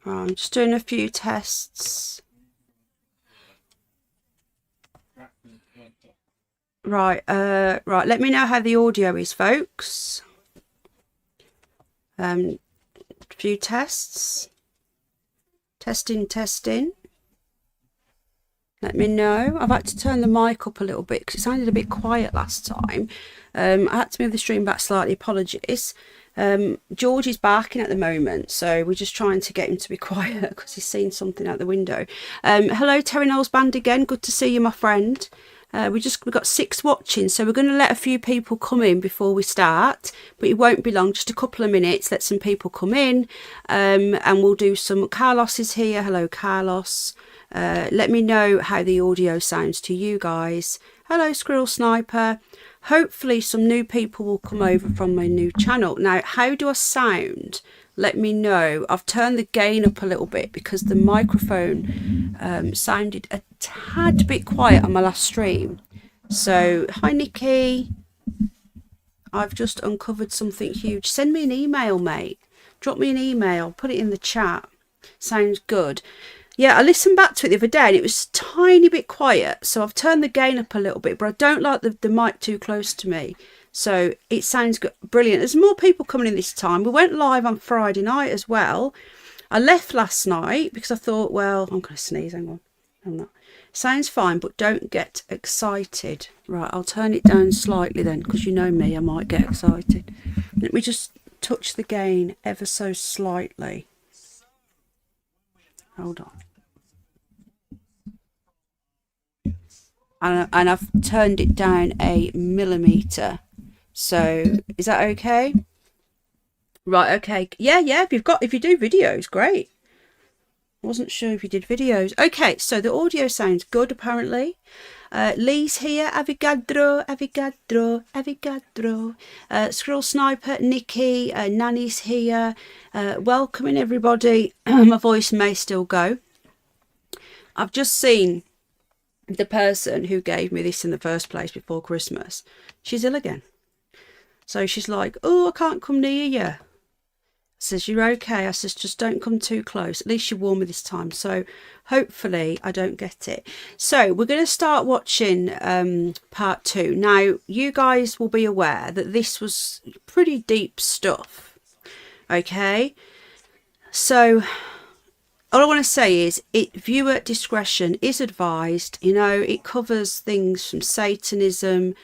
I'm just doing a few tests. Right, right, let me know how the audio is, folks. A few tests. Testing. Let me know. I've had to turn the mic up a little bit because it sounded a bit quiet last time. I had to move the stream back slightly. Apologies. George is barking at the moment, so we're just trying to get him to be quiet because he's seen something out the window. Hello, Terry Knowles Band again. Good to see you, my friend. We've got 6 watching, so we're going to let a few people come in before we start, but it won't be long, just a couple of minutes. Let some people come in, and we'll do some. Carlos is here. Hello, Carlos. Let me know how the audio sounds to you guys. Hello, Squirrel Sniper. Hopefully some new people will come over from my new channel. Now, how do I sound? Let me know. I've turned the gain up a little bit because the microphone sounded a tad bit quiet on my last stream. So, hi Nikki. I've just uncovered something huge. Send me an email, mate. Drop me an email. Put it in the chat. Sounds good. Yeah, I listened back to it the other day and it was a tiny bit quiet. So I've turned the gain up a little bit, but I don't like the mic too close to me. So it sounds good. Brilliant. There's more people coming in this time. We went live on Friday night as well. I left last night because I thought, well, I'm going to sneeze. Hang on. I'm not. Sounds fine, but don't get excited. Right, I'll turn it down slightly then because you know me, I might get excited. Let me just touch the gain ever so slightly. Hold on. And I've turned it down a millimetre. So is that okay? Right, okay. Yeah, if you do videos, great. I wasn't sure if you did videos. Okay, so the audio sounds good apparently. Lee's here, Avogadro. Squirrel Sniper, Nikki, Nanny's here. Welcoming everybody. My voice may still go. I've just seen the person who gave me this in the first place before Christmas. She's ill again. So she's like, oh, I can't come near you. I says, you're okay. I says, just don't come too close. At least you warned me this time. So hopefully I don't get it. So we're going to start watching part 2. Now, you guys will be aware that this was pretty deep stuff. Okay. So all I want to say is viewer discretion is advised. You know, it covers things from Satanism,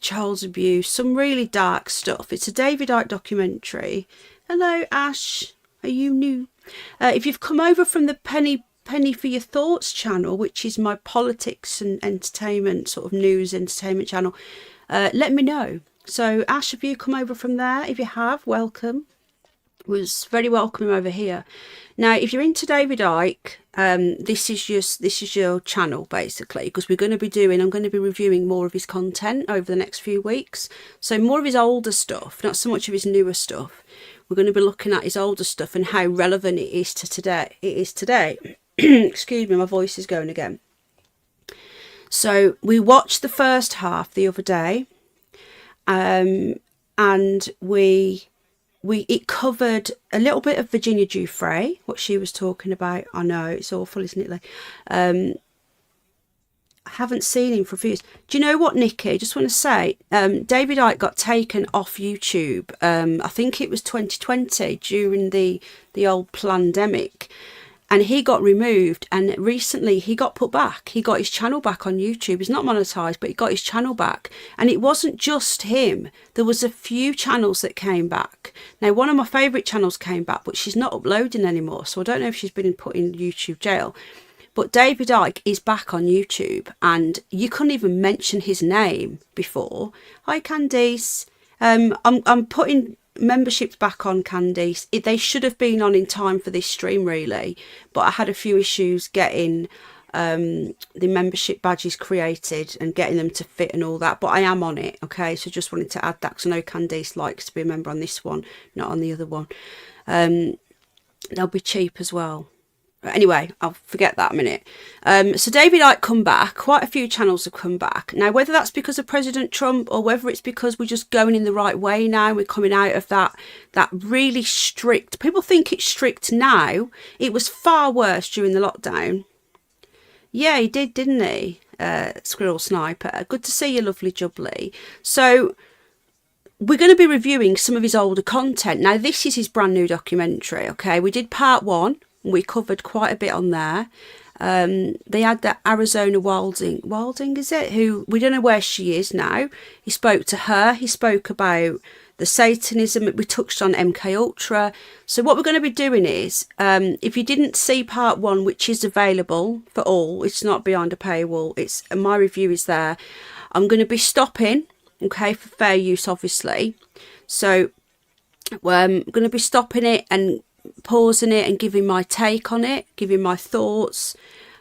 child abuse, some really dark stuff. It's a David Icke documentary. Hello, Ash. Are you new? If you've come over from the Penny for Your Thoughts channel, which is my politics and entertainment, sort of news entertainment channel, let me know. So, Ash, have you come over from there? If you have, welcome. It was very welcoming over here. Now, if you're into David Icke, this is your channel basically, because I'm going to be reviewing more of his content over the next few weeks. So more of his older stuff, not so much of his newer stuff. We're going to be looking at his older stuff and how relevant it is to today. Excuse me, my voice is going again. So we watched the first half the other day, and it covered a little bit of Virginia Giuffre, what she was talking about. I know, it's awful, isn't it? I haven't seen him for a few years. Do you know what, Nikki? Just want to say, David Icke got taken off YouTube. I think it was 2020 during the old pandemic. And he got removed, and recently he got put back. He got his channel back on YouTube. He's not monetized, but he got his channel back. And it wasn't just him. There was a few channels that came back. Now, one of my favourite channels came back, but she's not uploading anymore. So I don't know if she's been put in YouTube jail. But David Icke is back on YouTube, and you couldn't even mention his name before. Hi, Candice. I'm putting memberships back on, Candice. They should have been on in time for this stream really, but I had a few issues getting the membership badges created and getting them to fit and all that, but I am on it. Okay, so just wanted to add that because I know Candice likes to be a member on this one, not on the other one. They'll be cheap as well. Anyway, I'll forget that a minute. So David Icke come back. Quite a few channels have come back. Now, whether that's because of President Trump or whether it's because we're just going in the right way now, we're coming out of that really strict, people think it's strict now. It was far worse during the lockdown. Yeah, he did, didn't he? Squirrel Sniper. Good to see you, lovely jubbly. So we're going to be reviewing some of his older content. Now, this is his brand new documentary, okay? We did part 1. We covered quite a bit on there. They had that Arizona Wilding, is it? Who, we don't know where she is now. He spoke to her. He spoke about the Satanism. We touched on MK Ultra. So what we're going to be doing is, if you didn't see part 1, which is available for all, it's not behind a paywall. It's my review is there. I'm going to be stopping, okay, for fair use, obviously. So I'm going to be stopping it and pausing it and giving my take on it, giving my thoughts,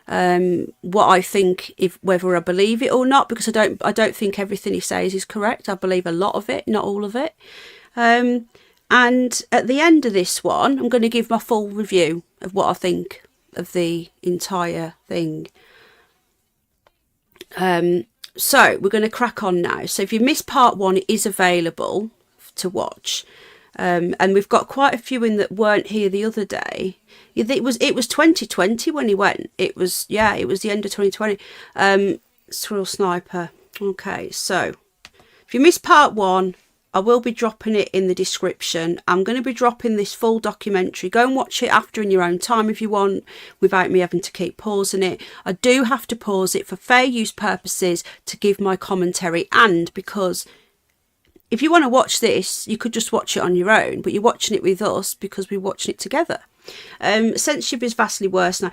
what I think, if whether I believe it or not, because I don't think everything he says is correct. I believe a lot of it, not all of it. And at the end of this one, I'm going to give my full review of what I think of the entire thing. So we're going to crack on now. So if you missed part 1, it is available to watch. And we've got quite a few in that weren't here the other day. It was 2020 when he went. It was the end of 2020. Squirrel Sniper. Okay, so if you missed part 1, I will be dropping it in the description. I'm going to be dropping this full documentary. Go and watch it after in your own time if you want, without me having to keep pausing it. I do have to pause it for fair use purposes to give my commentary, and because if you want to watch this, you could just watch it on your own, but you're watching it with us because we're watching it together. Censorship is vastly worse now.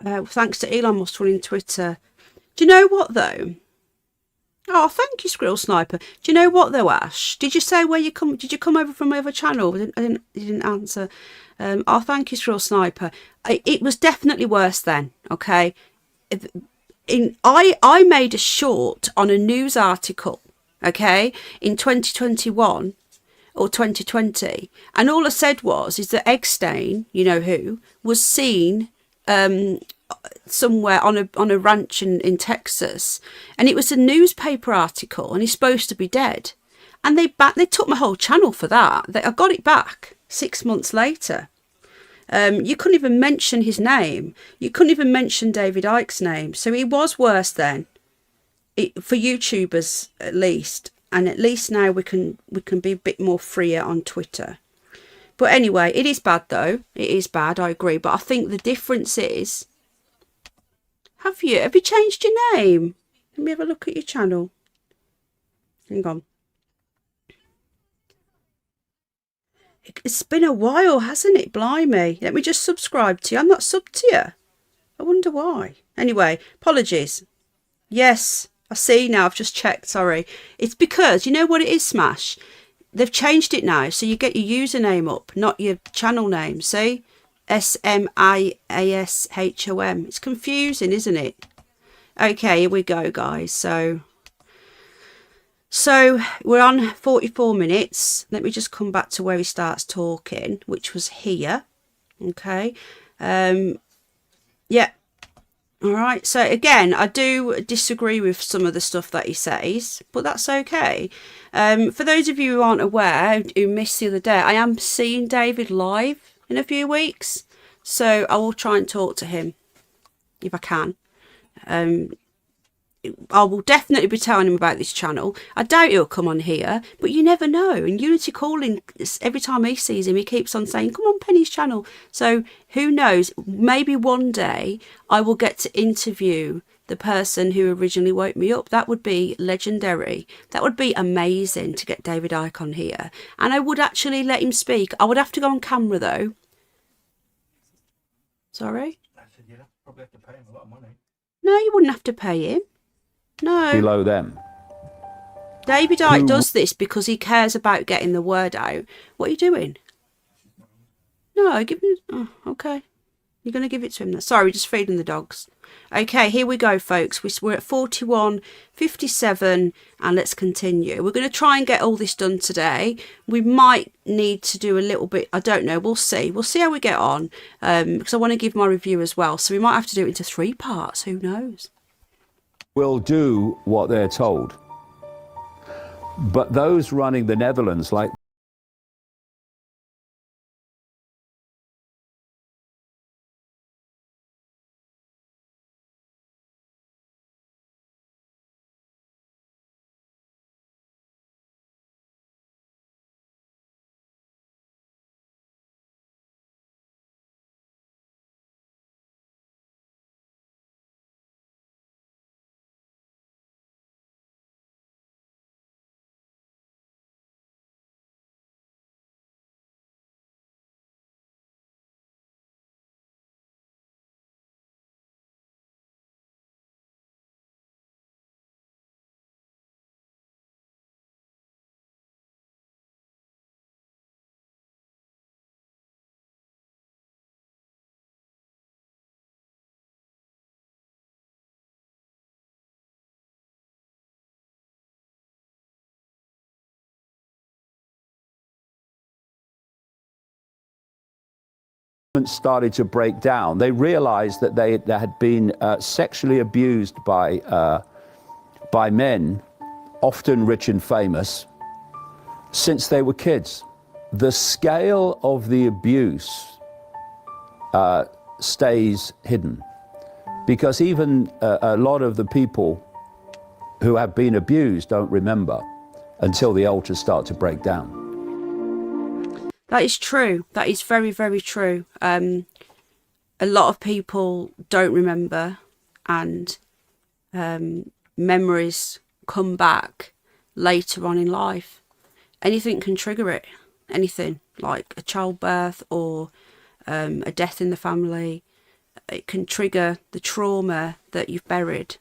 Thanks to Elon Musk running Twitter. Do you know what, though? Oh, thank you, Squirrel Sniper. Do you know what, though, Ash? Did you say where you come? Did you come over from my other channel? You didn't answer. Oh, thank you, Squirrel Sniper. It was definitely worse then, okay? I made a short on a news article, okay, in 2021 or 2020, and all I said is that Eggstein, you know who, was seen somewhere on a ranch in Texas, and it was a newspaper article, and he's supposed to be dead, and they took my whole channel for that. I got it back 6 months later. You couldn't even mention his name. You couldn't even mention David Icke's name. So he was worse then, for YouTubers at least. And at least now we can be a bit more freer on Twitter. But anyway, it is bad though. It is bad, I agree. But I think the difference is, have you changed your name? Let me have a look at your channel. Hang on. It's been a while, hasn't it? Blimey. Let me just subscribe to you. I'm not subbed to you. I wonder why. Anyway, apologies. Yes, I see now. I've just checked. Sorry. It's because, you know what it is, Smash? They've changed it now. So you get your username up, not your channel name. See? SMIASHOM. It's confusing, isn't it? Okay, here we go, guys. So we're on 44 minutes. Let me just come back to where he starts talking, which was here. Okay. Yeah. All right. So again, I do disagree with some of the stuff that he says, but that's okay. For those of you who aren't aware, who missed the other day, I am seeing David live in a few weeks. So I will try and talk to him if I can. I will definitely be telling him about this channel. I doubt he'll come on here, but you never know. And Unity Calling, every time he sees him, he keeps on saying, come on, Penny's channel. So who knows? Maybe one day I will get to interview the person who originally woke me up. That would be legendary. That would be amazing to get David Icke on here. And I would actually let him speak. I would have to go on camera, though. Sorry? I said you'd probably have to pay him a lot of money. No, you wouldn't have to pay him. No. Below them. David Icke does this because he cares about getting the word out. What are you doing? No, give him... Oh, okay. You're going to give it to him then? Sorry, just feeding the dogs. Okay, here we go, folks. We're at 41:57, and let's continue. We're going to try and get all this done today. We might need to do a little bit. I don't know. We'll see. We'll see how we get on, because I want to give my review as well. So we might have to do it into 3 parts. Who knows? Will do what they're told. But those running the Netherlands, like started to break down, they realized that they had been sexually abused by men, often rich and famous, since they were kids. The scale of the abuse stays hidden, because even a lot of the people who have been abused don't remember until the altars start to break down. That is true. That is very, very true. A lot of people don't remember, and memories come back later on in life. Anything can trigger it. Anything, like a childbirth or a death in the family. It can trigger the trauma that you've buried.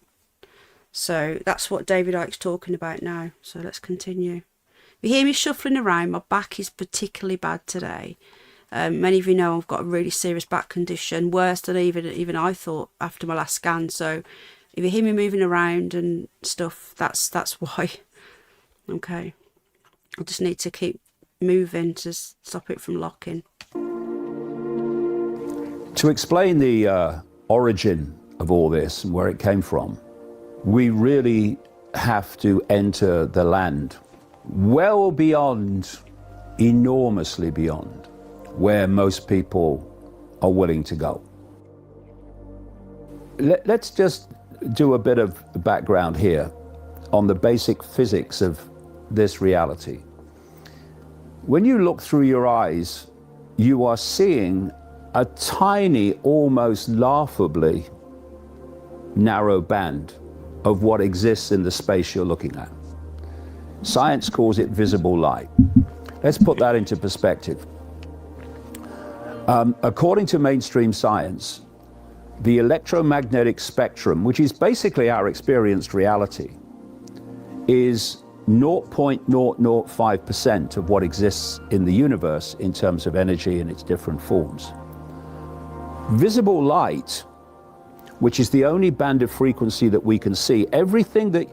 So that's what David Icke's talking about now. So let's continue. You hear me shuffling around. My back is particularly bad today. Many of you know I've got a really serious back condition, worse than even I thought after my last scan. So if you hear me moving around and stuff, that's why. Okay, I just need to keep moving to stop it from locking. To explain the origin of all this and where it came from, we really have to enter the land well beyond, enormously beyond, where most people are willing to go. Let's just do a bit of background here on the basic physics of this reality. When you look through your eyes, you are seeing a tiny, almost laughably narrow band of what exists in the space you're looking at. Science calls it visible light. Let's put that into perspective. According to mainstream science, the electromagnetic spectrum, which is basically our experienced reality, is 0.005% of what exists in the universe in terms of energy in its different forms. Visible light, which is the only band of frequency that we can see, everything that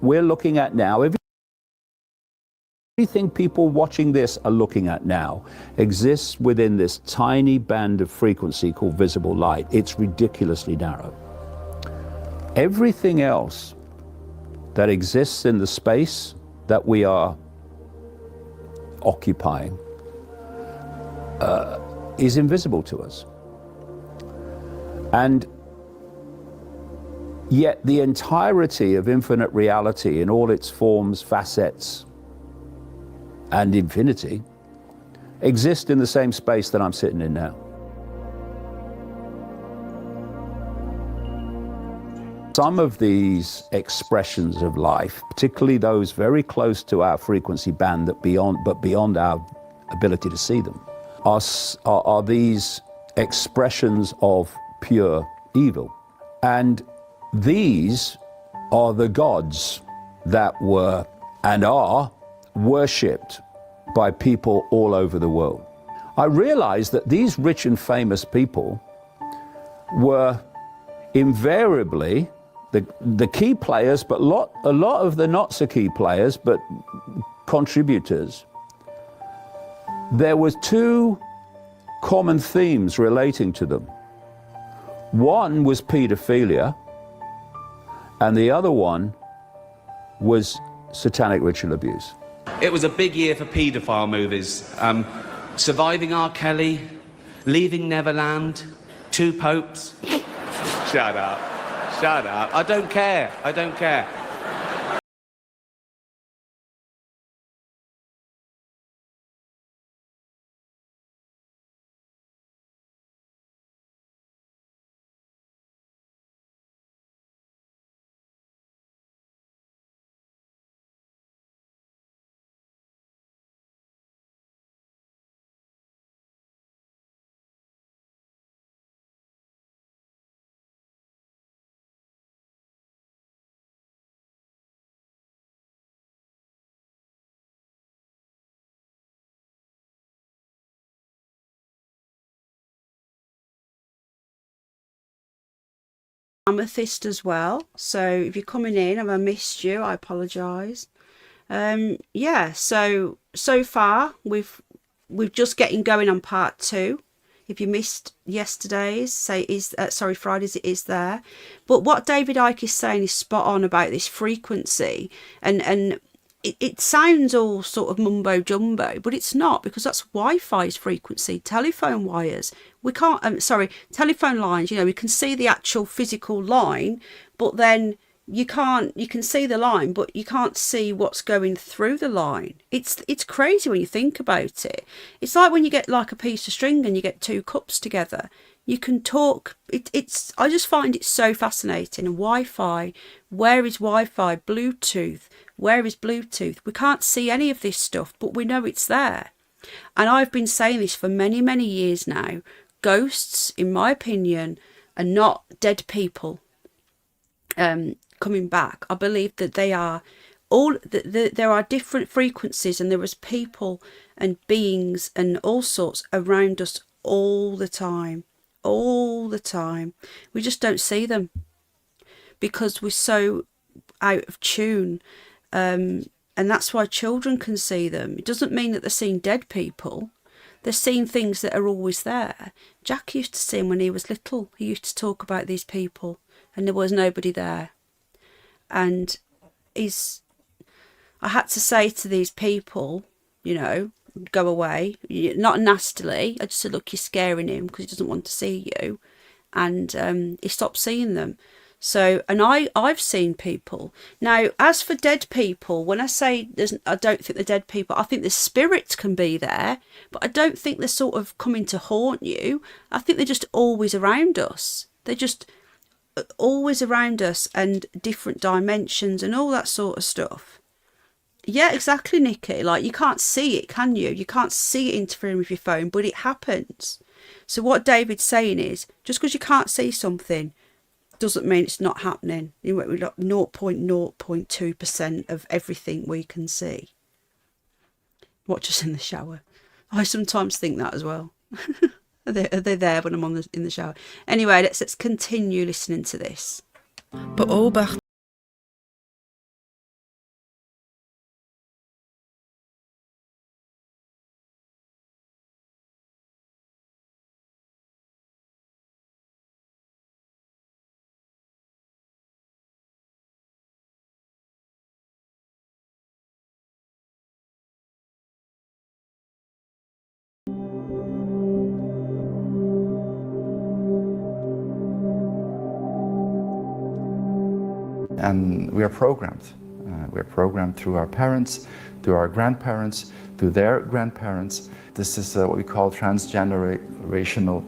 we're looking at now, everything people watching this are looking at now exists within this tiny band of frequency called visible light. It's ridiculously narrow. Everything else that exists in the space that we are occupying is invisible to us. And yet the entirety of infinite reality in all its forms, facets, and infinity exist in the same space that I'm sitting in now. Some of these expressions of life, particularly those very close to our frequency band but beyond our ability to see them, are these expressions of pure evil. And these are the gods that were and are worshipped by people all over the world. I realize that these rich and famous people were invariably the key players, but a lot of the not so key players, but contributors. There was two common themes relating to them. One was paedophilia, and the other one was satanic ritual abuse. It was a big year for paedophile movies. Surviving R. Kelly, Leaving Neverland, Two Popes. Shut up. Shut up. I don't care. I don't care. Amethyst as well. So if you're coming in and I missed you, I apologise. Yeah, so far we've just getting going on part 2. If you missed yesterday's, Friday's, it is there. But what David Icke is saying is spot on about this frequency, and it sounds all sort of mumbo jumbo, but it's not, because that's Wi-Fi's frequency, telephone wires. We can't, telephone lines, we can see the actual physical line, but then you can see the line, but you can't see what's going through the line. It's crazy when you think about it. It's like when you get like a piece of string and you get two cups together. You can talk. I just find it so fascinating. And Wi-Fi, where is Wi-Fi? Bluetooth, where is Bluetooth? We can't see any of this stuff, but we know it's there. And I've been saying this for many, many years now. Ghosts, in my opinion, are not dead people coming back. I believe that they are there are different frequencies, and there is people and beings and all sorts around us all the time. We just don't see them because we're so out of tune, and that's why children can see them. It doesn't mean that they're seeing dead people. They're seeing things that are always there. Jack used to see them when he was little. He used to talk about these people and there was nobody there. And I had to say to these people, go away, not nastily. I just said, look, you're scaring him because he doesn't want to see you. And he stopped seeing them. So, and I've seen people. Now, as for dead people, when I say I don't think they're dead people, I think the spirits can be there, but I don't think they're sort of coming to haunt you. I think they're just always around us. They're just always around us, and different dimensions and all that sort of stuff. Yeah, exactly, Nikki. Like, you can't see it, can you? You can't see it interfering with your phone, but it happens. So what David's saying is, just because you can't see something doesn't mean it's not happening. We're like 0.02% of everything we can see. Watch us in the shower. I sometimes think that as well. Are they there when I'm in the shower? Anyway, let's continue listening to this. Beobachten. And we are programmed. We're programmed through our parents, through our grandparents, through their grandparents. This is what we call transgenerational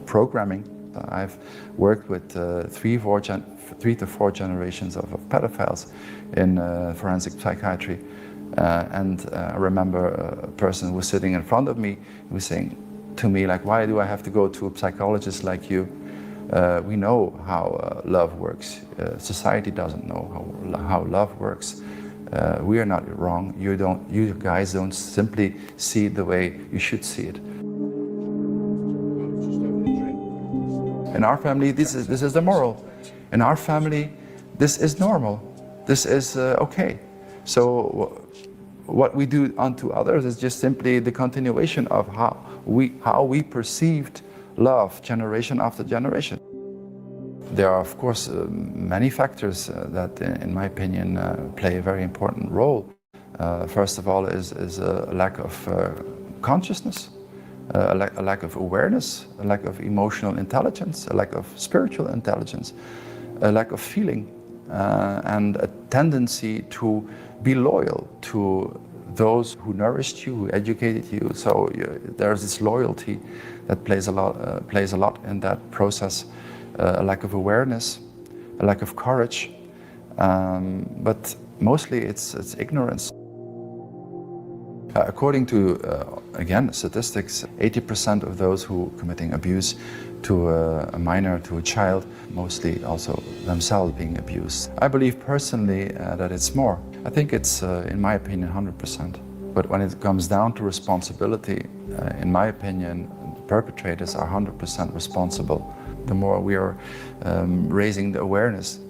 programming. I've worked with 3 to 4 generations of pedophiles in forensic psychiatry. And I remember a person who was sitting in front of me, who was saying to me, like, why do I have to go to a psychologist like you? We know how love works. Society doesn't know how love works. We are not wrong. You guys don't simply see it the way you should see it. In our family, this is the moral. In our family, this is normal. This is okay. So what we do unto others is just simply the continuation of how we perceived love generation after generation. There are, of course, many factors that, in my opinion, play a very important role. First of all is a lack of consciousness, a lack of awareness, a lack of emotional intelligence, a lack of spiritual intelligence, a lack of feeling, and a tendency to be loyal to those who nourished you, who educated you. So there's this loyalty that plays a lot in that process. A lack of awareness, a lack of courage, but mostly it's ignorance. According to, again, statistics, 80% of those who are committing abuse to a minor, to a child, mostly also themselves being abused. I believe personally that it's more. I think it's, in my opinion, 100%. But when it comes down to responsibility, in my opinion, the perpetrators are 100% responsible. The more we are raising the awareness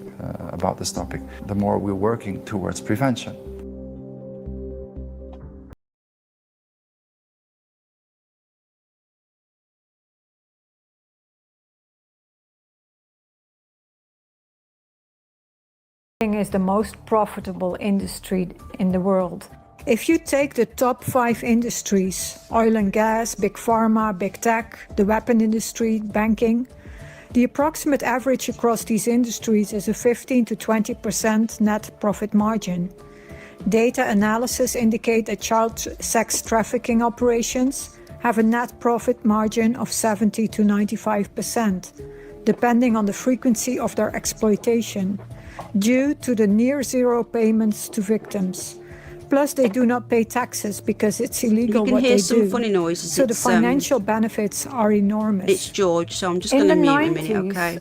about this topic, the more we're working towards prevention. Is the most profitable industry in the world. If you take the top 5 industries, oil and gas, big pharma, big tech, the weapon industry, banking, the approximate average across these industries is a 15 to 20% net profit margin. Data analysis indicate that child sex trafficking operations have a net profit margin of 70 to 95%, depending on the frequency of their exploitation, due to the near zero payments to victims. Plus, they do not pay taxes because it's illegal what they do. You can hear some funny noises. So the financial benefits are enormous. It's George, so I'm just going to mute him a minute, okay?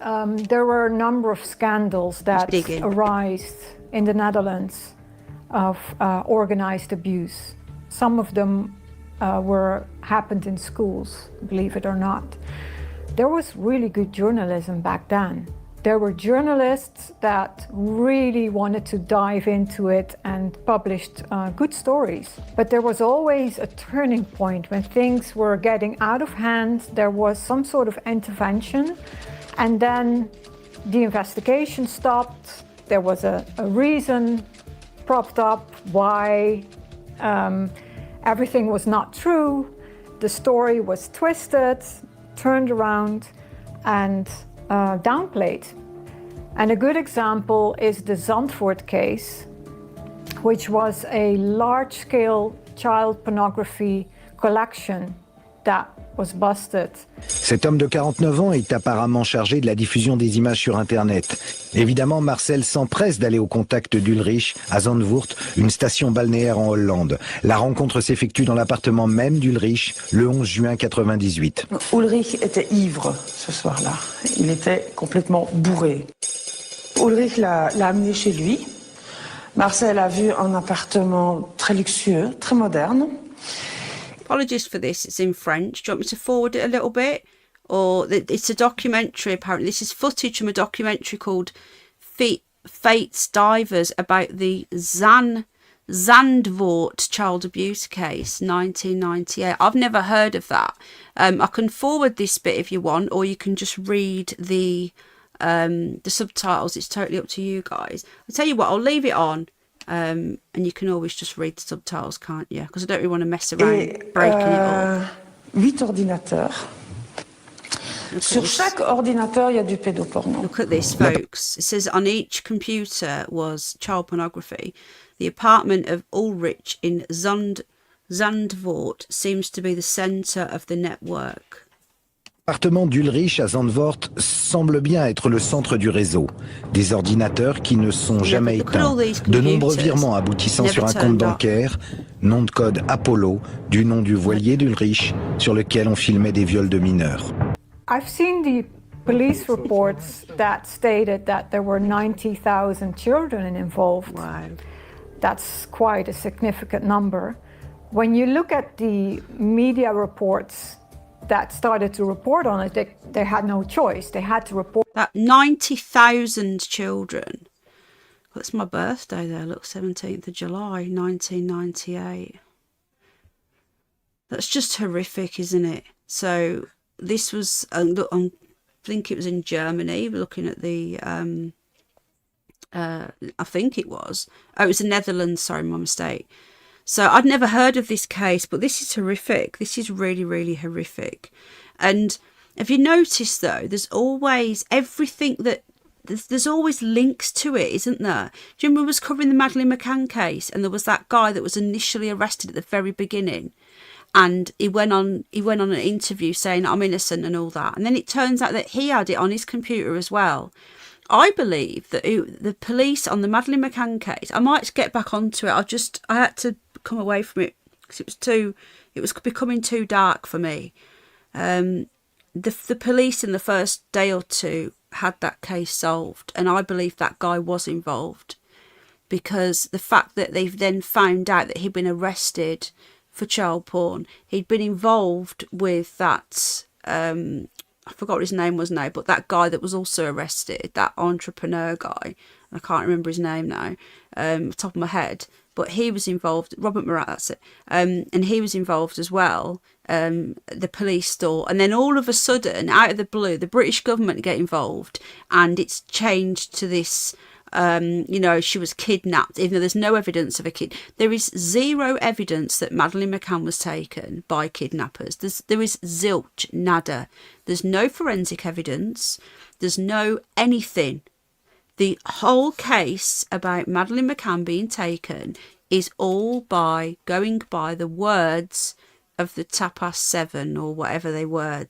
There were a number of scandals that arose in the Netherlands of organized abuse. Some of them happened in schools, believe it or not. There was really good journalism back then. There were journalists that really wanted to dive into it and published good stories. But there was always a turning point when things were getting out of hand. There was some sort of intervention, and then the investigation stopped. There was a reason propped up why everything was not true. The story was twisted, turned around, and downplayed. And a good example is the Zandvoort case, which was a large-scale child pornography collection that was busted. Cet homme de 49 ans est apparemment chargé de la diffusion des images sur Internet. Évidemment, Marcel s'empresse d'aller au contact d'Ulrich à Zandvoort, une station balnéaire en Hollande. La rencontre s'effectue dans l'appartement même d'Ulrich le 11 juin 1998. Ulrich était ivre ce soir-là. Il était complètement bourré. Ulrich l'a amené chez lui. Marcel a vu un appartement très luxueux, très moderne. Apologies for this, it's in French. Do you want me to forward it a little bit? Or it's a documentary, apparently. This is footage from a documentary called Fate's Divers about the Zandvoort child abuse case, 1998. I've never heard of that. I can forward this bit if you want, or you can just read the subtitles. It's totally up to you guys. I'll tell you what, I'll leave it on. And you can always just read the subtitles, can't you? Because I don't really want to mess around breaking it up. 8 ordinateurs. Sur chaque ordinateur, il y a du pédoporno. Look at this, folks. It says on each computer was child pornography. The apartment of Ulrich in Zandvoort seems to be the centre of the network. L'appartement d'Ulrich à Zandvoort semble bien être le centre du réseau. Des ordinateurs qui ne sont jamais éteints. De nombreux virements aboutissant sur un compte bancaire, nom de code Apollo, du nom du voilier d'Ulrich, sur lequel on filmait des viols de mineurs. I've seen the police reports that stated that there were 90,000 children involved. Wow. That's quite a significant number. When you look at the media reports, that started to report on it, they had no choice. They had to report. That 90,000 children. That's my birthday there, look, 17th of July, 1998. That's just horrific, isn't it? So this was, look, I think it was in Germany. We're looking at the, I think it was. Oh, it was the Netherlands, sorry, my mistake. So I'd never heard of this case, but this is horrific. This is really, really horrific. And have you noticed, though, there's always everything that, there's always links to it, isn't there? Do you remember we was covering the Madeleine McCann case, and there was that guy that was initially arrested at the very beginning, and he went on an interview saying I'm innocent and all that, and then it turns out that he had it on his computer as well. I believe that the police on the Madeleine McCann case, I might get back onto it. I had to come away from it because it was becoming too dark for me. The police in the first day or two had that case solved, and I believe that guy was involved, because the fact that they've then found out that he'd been arrested for child porn, he'd been involved with that, I forgot what his name was now, but that guy that was also arrested, that entrepreneur guy, I can't remember his name now, top of my head, but he was involved, Robert Murat, that's it, and he was involved as well, the police store, and then all of a sudden, out of the blue, the British government get involved, and it's changed to this, she was kidnapped, even though there's no evidence of a kid. There is zero evidence that Madeleine McCann was taken by kidnappers. There is zilch, nada. There's no forensic evidence. There's no anything. The whole case about Madeleine McCann being taken is all going by the words of the Tapas 7 or whatever they were,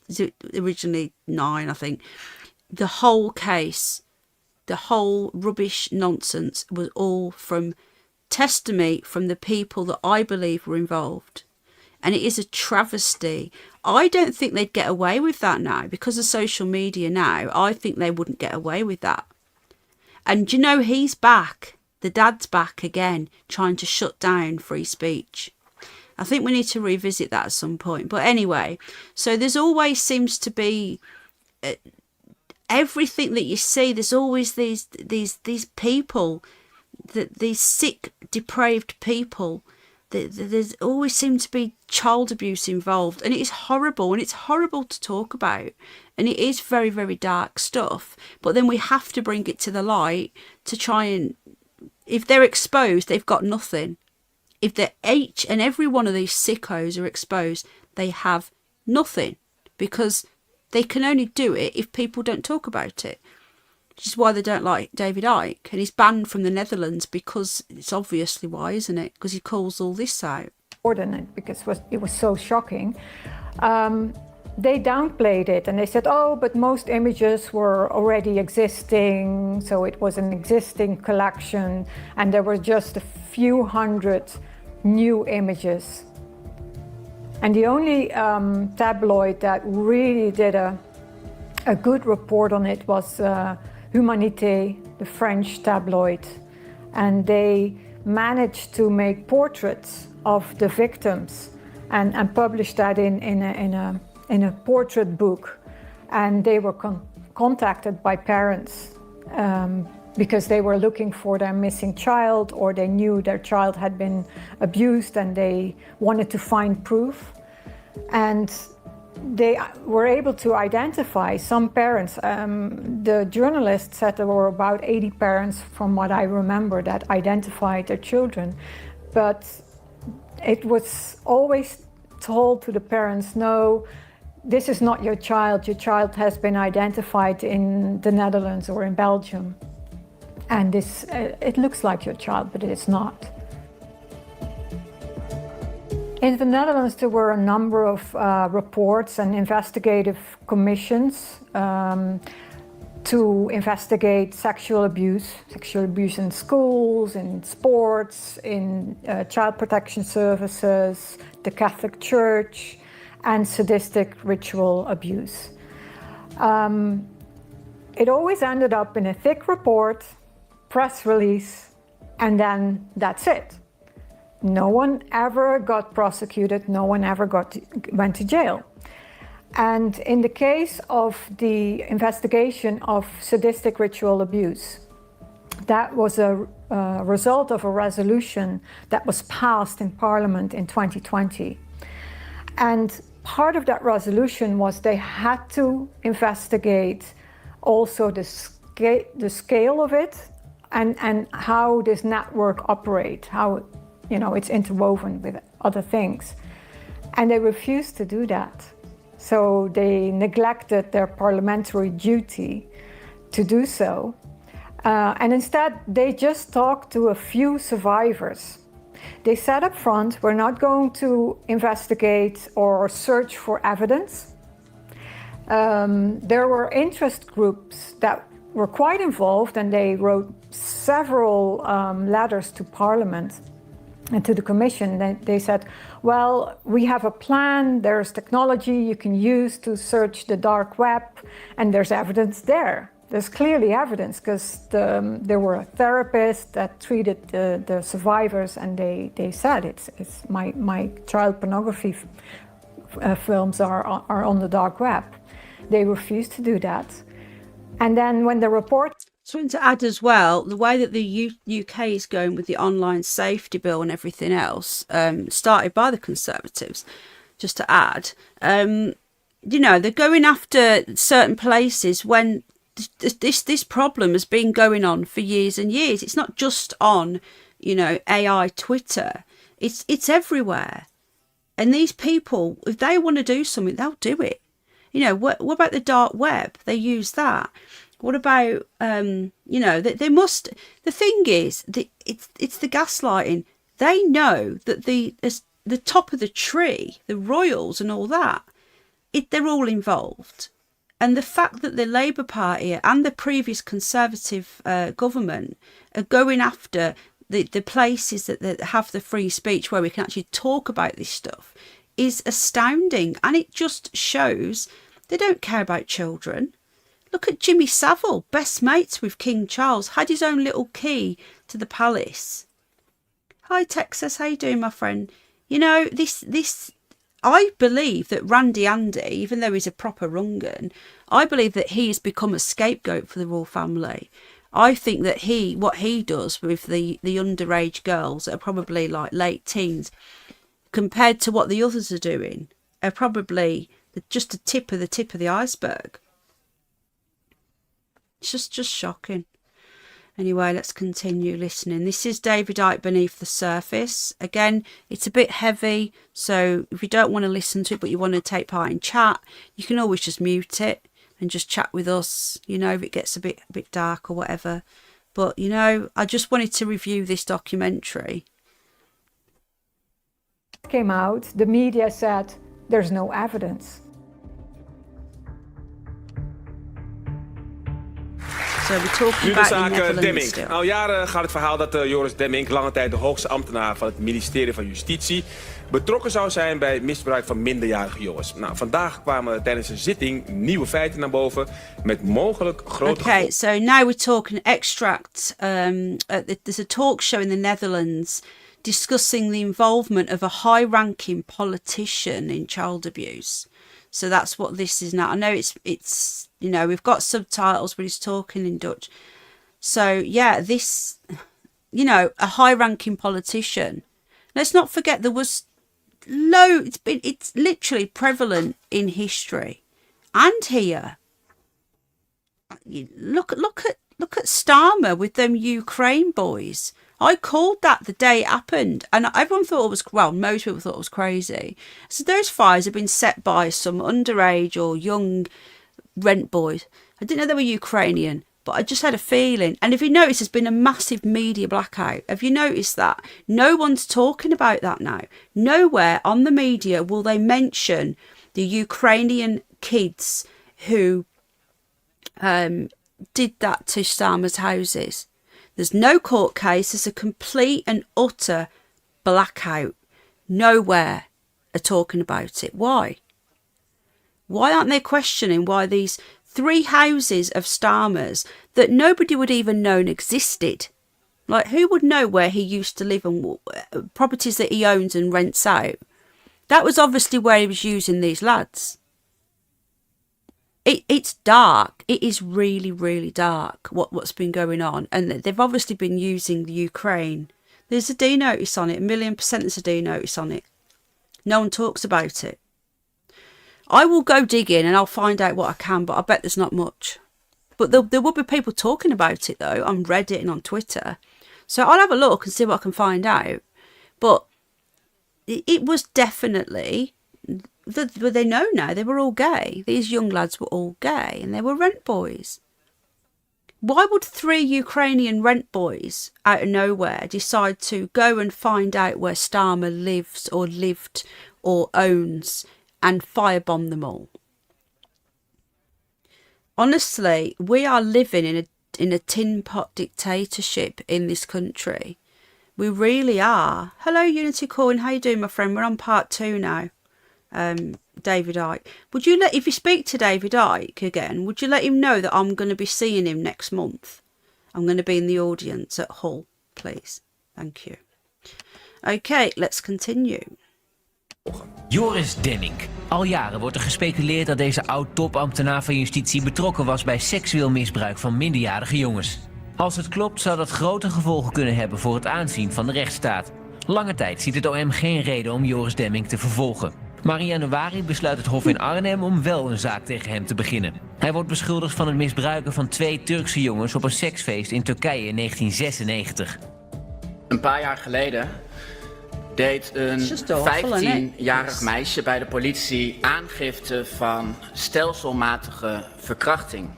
originally 9, I think. The whole case, the whole rubbish nonsense was all from testimony from the people that I believe were involved. And it is a travesty. I don't think they'd get away with that now. Because of social media now, I think they wouldn't get away with that. And he's back. The dad's back again, trying to shut down free speech. I think we need to revisit that at some point. But anyway, so there's always seems to be everything that you see. There's always these people, these sick, depraved people. There's always seems to be child abuse involved, and it is horrible, and it's horrible to talk about, and it is very, very dark stuff. But then we have to bring it to the light to try and, if they're exposed, they've got nothing. If each and every one of these sickos are exposed, they have nothing, because they can only do it if people don't talk about it. Which is why they don't like David Icke, and he's banned from the Netherlands, because it's obviously why, isn't it? Because he calls all this out. Because it was so shocking. They downplayed it, and they said, oh, but most images were already existing, so it was an existing collection, and there were just a few hundred new images. And the only tabloid that really did a good report on it was Humanité, the French tabloid, and they managed to make portraits of the victims and publish that in a portrait book. And they were contacted by parents because they were looking for their missing child, or they knew their child had been abused and they wanted to find proof. And they were able to identify some parents. The journalist said there were about 80 parents, from what I remember, that identified their children. But it was always told to the parents, no, this is not your child has been identified in the Netherlands or in Belgium. And this, it looks like your child, but it's not. In the Netherlands, there were a number of reports and investigative commissions to investigate sexual abuse in schools, in sports, in child protection services, the Catholic Church, and sadistic ritual abuse. It always ended up in a thick report, press release, and then that's it. No one ever got prosecuted, no one ever went to jail. And in the case of the investigation of sadistic ritual abuse, that was a result of a resolution that was passed in Parliament in 2020. And part of that resolution was they had to investigate also the scale of it and how this network operates, how it's interwoven with other things. And they refused to do that. So they neglected their parliamentary duty to do so. And instead, they just talked to a few survivors. They said up front, we're not going to investigate or search for evidence. There were interest groups that were quite involved, and they wrote several letters to Parliament and to the Commission. They said, well, we have a plan, there's technology you can use to search the dark web, and there's evidence there. There's clearly evidence, because there were a therapist that treated the survivors, and they said it's my child pornography films are on the dark web. They refused to do that. And then when the report... So I want to add as well, the way that the UK is going with the online safety bill and everything else, started by the Conservatives, just to add, they're going after certain places when this problem has been going on for years and years. It's not just on, AI Twitter. It's everywhere. And these people, if they want to do something, they'll do it. What about the dark web? They use that. What about, they must, the thing is, it's the gaslighting. They know that the top of the tree, the royals and all that, they're all involved. And the fact that the Labour Party and the previous Conservative government are going after the places that have the free speech where we can actually talk about this stuff is astounding. And it just shows they don't care about children. Look at Jimmy Savile, best mates with King Charles, had his own little key to the palace. Hi Texas, how you doing, my friend? This I believe that Randy Andy, even though he's a proper rungun, I believe that he has become a scapegoat for the royal family. I think that what he does with the underage girls that are probably like late teens, compared to what the others are doing, are probably just the tip of the iceberg. It's just shocking. Anyway, let's continue listening. This is David Icke Beneath the Surface. Again, it's a bit heavy, so if you don't want to listen to it but you want to take part in chat, you can always just mute it and just chat with us, if it gets a bit dark or whatever. But, I just wanted to review this documentary. Came out, the media said there's no evidence. Nu de zaak Demmink. Al jaren gaat het verhaal dat Joris Demmink, lange tijd de hoogste ambtenaar van het ministerie van Justitie, betrokken zou zijn bij misbruik van minderjarige jongens. Nou, vandaag kwamen tijdens een zitting nieuwe feiten naar boven met mogelijk grote Okay, so now we're talking extract. There's a talk show in the Netherlands discussing the involvement of a high-ranking politician in child abuse. So that's what this is now. I know it's we've got subtitles, but he's talking in Dutch. So yeah, this, a high-ranking politician. Let's not forget there was it's literally prevalent in history and here. Look at Starmer with them Ukraine boys. I called that the day it happened, and everyone thought it was, most people thought it was crazy. So those fires have been set by some underage or young rent boys. I didn't know they were Ukrainian, but I just had a feeling. And if you notice, there's been a massive media blackout. Have you noticed that? No one's talking about that now. Nowhere on the media will they mention the Ukrainian kids who did that to Starmer's houses. There's no court case. There's a complete and utter blackout. Nowhere are talking about it. Why? Why aren't they questioning why these 3 houses of Starmer's that nobody would even known existed? Like, who would know where he used to live and properties that he owns and rents out? That was obviously where he was using these lads. It's dark. It is really, really dark what's been going on. And they've obviously been using the Ukraine. There's a D notice on it. 1,000,000% there's a D notice on it. No one talks about it. I will go digging and I'll find out what I can, but I bet there's not much. But there will be people talking about it, though, on Reddit and on Twitter. So I'll have a look and see what I can find out. But it was definitely... they know now they were all gay. These young lads were all gay and they were rent boys. Why would 3 Ukrainian rent boys out of nowhere decide to go and find out where Starmer lives or lived or owns and firebomb them all? Honestly, we are living in a tin pot dictatorship in this country. We really are. Hello, Unity Coin. How you doing, my friend? We're on part 2 now. David Icke. Would you if you speak to David Icke again, would you let him know that I'm going to be seeing him next month? I'm going to be in the audience at Hull, please. Thank you. Okay, let's continue. Joris Demmink. Al jaren wordt er gespeculeerd dat deze oud-topambtenaar van justitie betrokken was bij seksueel misbruik van minderjarige jongens. Als het klopt zou dat grote gevolgen kunnen hebben voor het aanzien van de rechtsstaat. Lange tijd ziet het OM geen reden om Joris Demmink te vervolgen. Maar in januari besluit het Hof in Arnhem om wel een zaak tegen hem te beginnen. Hij wordt beschuldigd van het misbruiken van 2 Turkse jongens op een seksfeest in Turkije in 1996. Een paar jaar geleden deed een 15-jarig meisje bij de politie aangifte van stelselmatige verkrachting.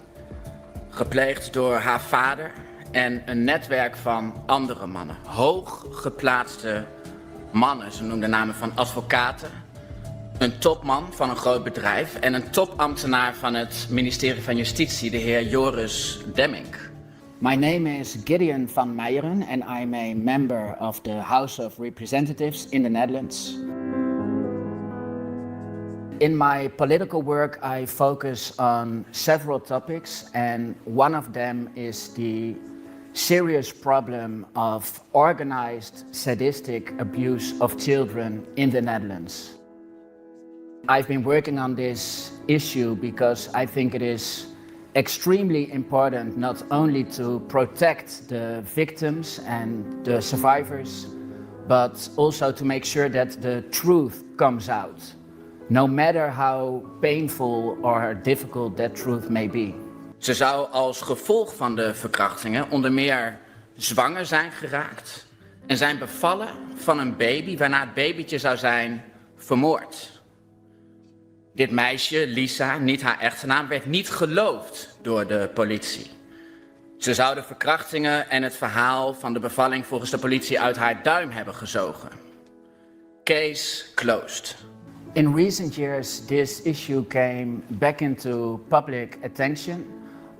Gepleegd door haar vader en een netwerk van andere mannen. Hooggeplaatste mannen, ze noemden namen van advocaten, een topman van een groot bedrijf en een topambtenaar van het ministerie van Justitie, de heer Joris Demmink. My name is Gideon van Meijeren and I'm a member of the House of Representatives in the Netherlands. In my political work, I focus on several topics, and one of them is the serious problem of organized sadistic abuse of children in the Netherlands. I've been working on this issue because I think it is extremely important not only to protect the victims and the survivors, but also to make sure that the truth comes out, no matter how painful or difficult that truth may be. Ze zou als gevolg van de verkrachtingen onder meer zwanger zijn geraakt en zijn bevallen van een baby waarna het babytje zou zijn vermoord. Dit meisje, Lisa, niet haar echte naam, werd niet geloofd door de politie. Ze zou de verkrachtingen en het verhaal van de bevalling volgens de politie uit haar duim hebben gezogen. Case closed. In recent years, this issue came back into public attention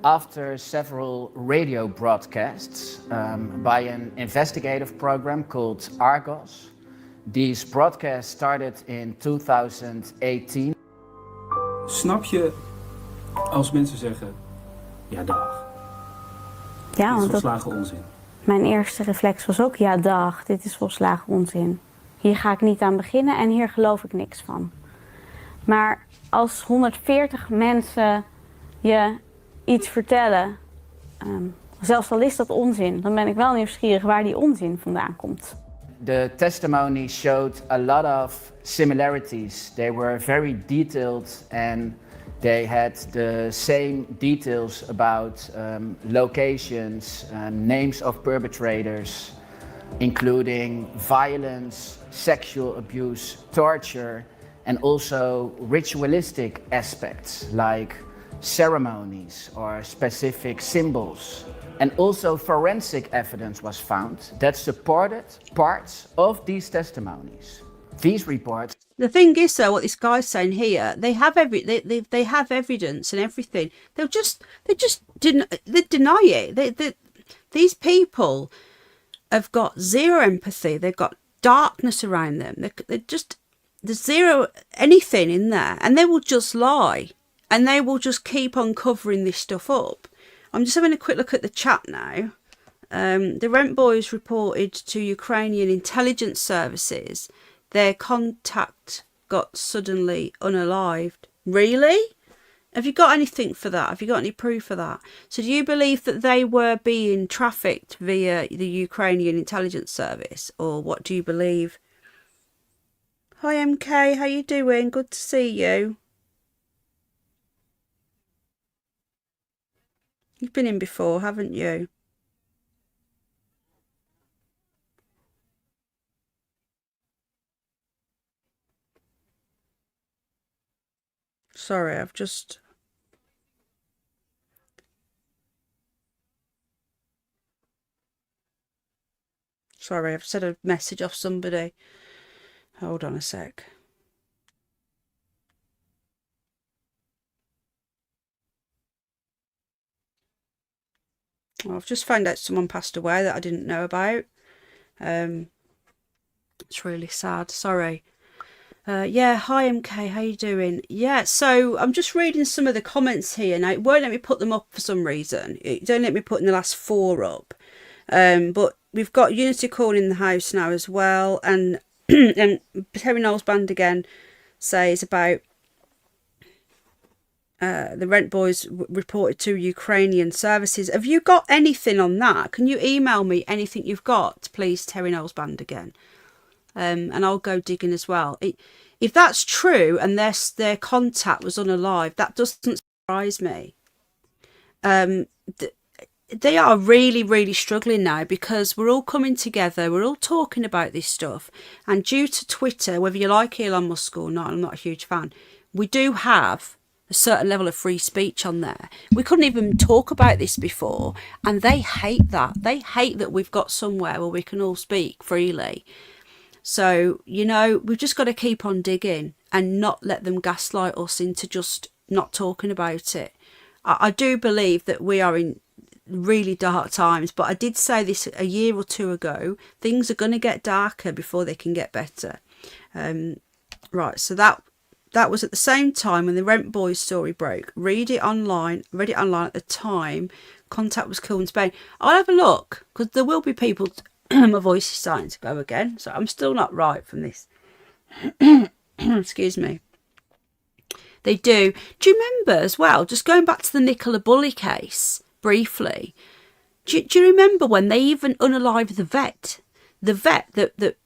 after several radio broadcasts by an investigative program called Argos. These broadcasts started in 2018. Snap je als mensen zeggen, ja dag, ja, dit is volslagen onzin? Mijn eerste reflex was ook, ja dag, dit is volslagen onzin. Hier ga ik niet aan beginnen en hier geloof ik niks van. Maar als 140 mensen je iets vertellen, zelfs al is dat onzin, dan ben ik wel nieuwsgierig waar die onzin vandaan komt. The testimony showed a lot of similarities. They were very detailed and they had the same details about locations, names of perpetrators, including violence, sexual abuse, torture, and also ritualistic aspects like ceremonies or specific symbols. And also forensic evidence was found that supported parts of these testimonies. These reports. The thing is, though, what this guy's saying here, they have they have evidence and everything. They deny it. These people have got zero empathy. They've got darkness around them. There's zero anything in there, and they will just lie, and they will just keep on covering this stuff up. I'm just having a quick look at the chat now. The rent boys reported to Ukrainian intelligence services their contact got suddenly unalived. Really? Have you got anything for that? Have you got any proof for that? So do you believe that they were being trafficked via the Ukrainian intelligence service, or what do you believe? Hi MK, how you doing? Good to see you. You've been in before, haven't you? Sorry, I've just... Sorry, I've said a message off somebody. Hold on a sec. Well, I've just found out someone passed away that I didn't know about. It's really sad. Sorry. Yeah, hi MK, how you doing? Yeah, so I'm just reading some of the comments here. Now, it won't let me put them up for some reason. It don't let me put in the last 4 up. But we've got Unity Call in the house now as well. And, and Terry Knowles Band again says about the rent boys reported to Ukrainian services. Have you got anything on that? Can you email me anything you've got, please, Terry Knowles Band again? And I'll go digging as well. If that's true and their contact was unalive, that doesn't surprise me. They are really, really struggling now because we're all coming together. We're all talking about this stuff. And due to Twitter, whether you like Elon Musk or not, I'm not a huge fan, we do have a certain level of free speech on there. We couldn't even talk about this before. And they hate that. They hate that we've got somewhere where we can all speak freely. So, you know, we've just got to keep on digging and not let them gaslight us into just not talking about it. I do believe that we are in really dark times, but I did say this a year or 2 ago. Things are going to get darker before they can get better. Right, so that was at the same time when the Rent Boys story broke. Read it online at the time. Contact was killed in Spain. I'll have a look, because there will be people... My voice is starting to go again, so I'm still not right from this. Excuse me. They do. Do you remember as well, just going back to the Nicola Bulley case briefly, do you remember when they even unalived the vet? The vet that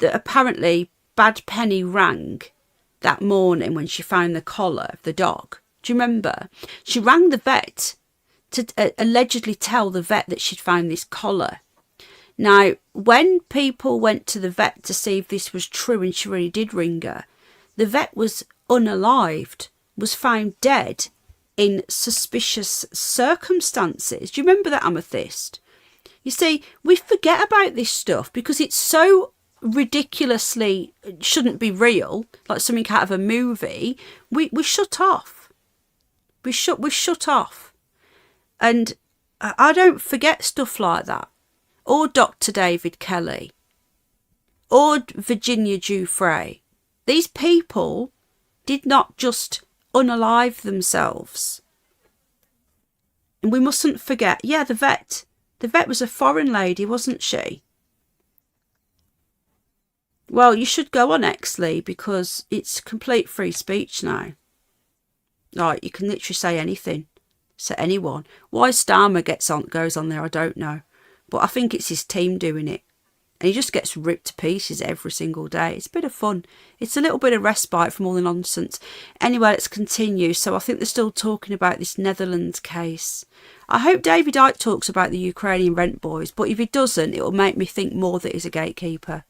apparently Bad Penny rang that morning when she found the collar of the dog. Do you remember? She rang the vet to allegedly tell the vet that she'd found this collar. Now, when people went to the vet to see if this was true and she really did ring her, the vet was unalived, was found dead in suspicious circumstances. Do you remember that, Amethyst? You see, we forget about this stuff because it's so ridiculously shouldn't be real, like something out of a movie. We shut off. We shut off. And I don't forget stuff like that. Or Dr. David Kelly, or Virginia Giuffre. These people did not just unalive themselves. And we mustn't forget, yeah, the vet was a foreign lady, wasn't she? Well, you should go on Exley because it's complete free speech now. Like, you can literally say anything to anyone. Why Starmer goes on there, I don't know. But I think it's his team doing it. And he just gets ripped to pieces every single day. It's a bit of fun. It's a little bit of respite from all the nonsense. Anyway, let's continue. So I think they're still talking about this Netherlands case. I hope David Icke talks about the Ukrainian rent boys. But if he doesn't, it will make me think more that he's a gatekeeper.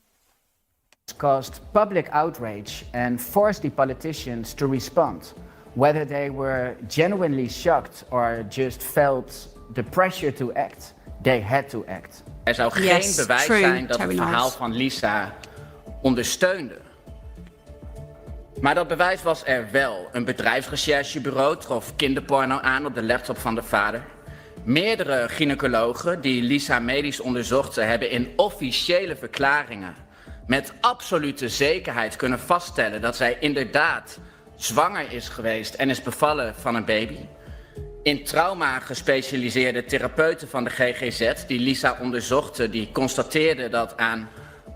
It's caused public outrage and forced the politicians to respond. Whether they were genuinely shocked or just felt the pressure to act. They had to act. Er zou geen bewijs zijn dat het verhaal van Lisa ondersteunde. Maar dat bewijs was er wel. Een bedrijfsrecherchebureau trof kinderporno aan op de laptop van de vader. Meerdere gynaecologen die Lisa medisch onderzochten hebben in officiële verklaringen met absolute zekerheid kunnen vaststellen dat zij inderdaad zwanger is geweest en is bevallen van een baby. In trauma gespecialiseerde therapeuten van de GGZ die Lisa onderzochten, die constateerden dat aan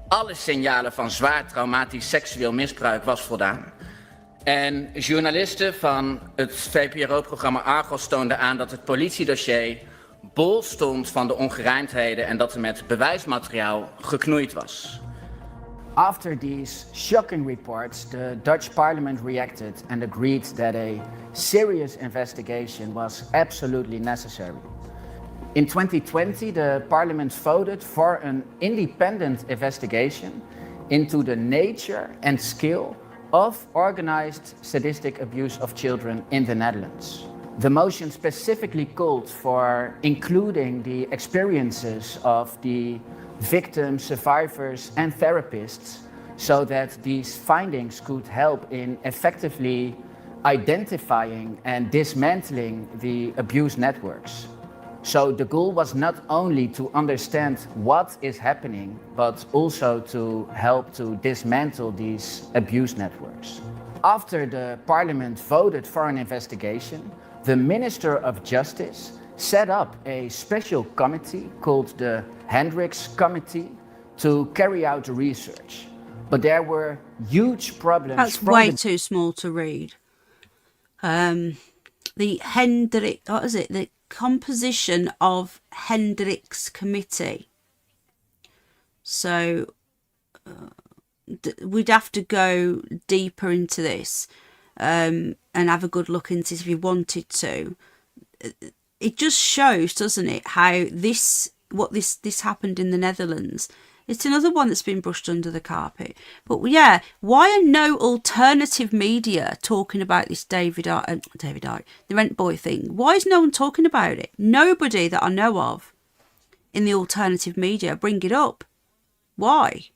alle signalen van zwaar traumatisch seksueel misbruik was voldaan. En journalisten van het VPRO-programma Argos toonden aan dat het politiedossier bol stond van de ongerijmdheden en dat er met bewijsmateriaal geknoeid was. After these shocking reports, the Dutch parliament reacted and agreed that a serious investigation was absolutely necessary. In 2020, the parliament voted for an independent investigation into the nature and scale of organized sadistic abuse of children in the Netherlands. The motion specifically called for including the experiences of the victims, survivors and therapists so that these findings could help in effectively identifying and dismantling the abuse networks. So the goal was not only to understand what is happening, but also to help to dismantle these abuse networks. After the parliament voted for an investigation, the Minister of Justice set up a special committee called the Hendricks Committee to carry out the research. But there were huge problems. That's way too small to read. The Hendrick, what is it? The composition of Hendricks Committee. So we'd have to go deeper into this and have a good look into it if you wanted to. It just shows, doesn't it, how this happened in the Netherlands. It's another one that's been brushed under the carpet. But yeah, why are no alternative media talking about this David Icke, the Rent Boy thing? Why is no one talking about it? Nobody that I know of in the alternative media bring it up. Why?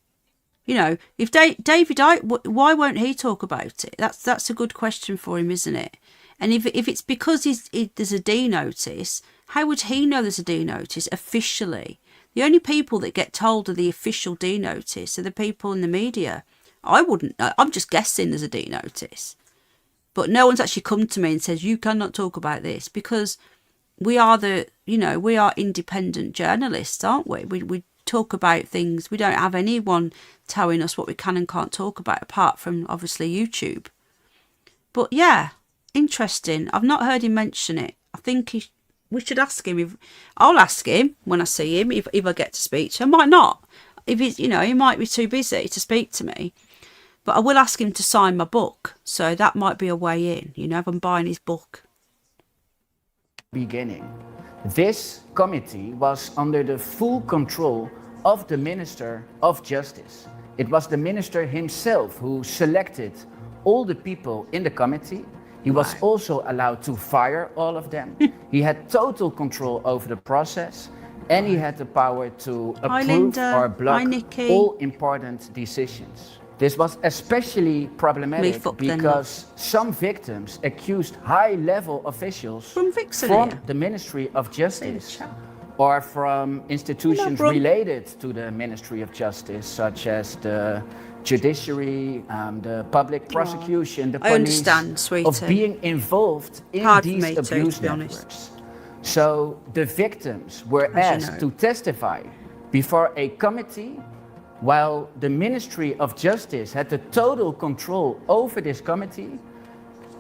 You know, if David Icke, why won't he talk about it? That's a good question for him, isn't it? And if it's because there's a D notice, how would he know there's a D notice officially? The only people that get told of the official D notice are the people in the media. I wouldn't know. I'm just guessing there's a D notice. But no one's actually come to me and says, you cannot talk about this, because we are we are independent journalists, aren't we? We talk about things. We don't have anyone telling us what we can and can't talk about, apart from obviously YouTube. But yeah, interesting. I've not heard him mention it. I think we should ask him. I'll ask him when I see him if I get to speak to him. I might not. If he's, he might be too busy to speak to me. But I will ask him to sign my book. So that might be a way in, if I'm buying his book. Beginning. This committee was under the full control of the Minister of Justice. It was the minister himself who selected all the people in the committee. He was also allowed to fire all of them. He had total control over the process, and he had the power to approve or block all important decisions. This was especially problematic because some victims accused high-level officials from the Ministry of Justice or from institutions related to the Ministry of Justice, such as the judiciary, the public prosecution, the police, of being involved in these abuse networks. So the victims were asked to testify before a committee, while the Ministry of Justice had the total control over this committee,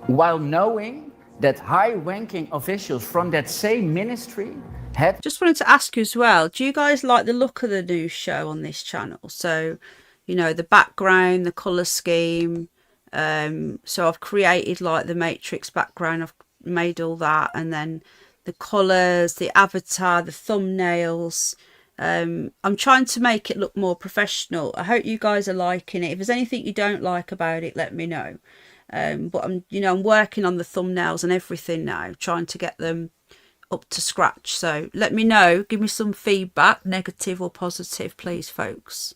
while knowing that high-ranking officials from that same ministry had... Just wanted to ask you as well, do you guys like the look of the news show on this channel? So, the background, the colour scheme. So I've created like the Matrix background. I've made all that. And then the colours, the avatar, the thumbnails. I'm trying to make it look more professional. I hope you guys are liking it. If there's anything you don't like about it, let me know. But I'm working on the thumbnails and everything now, trying to get them up to scratch. So let me know. Give me some feedback, negative or positive, please, folks.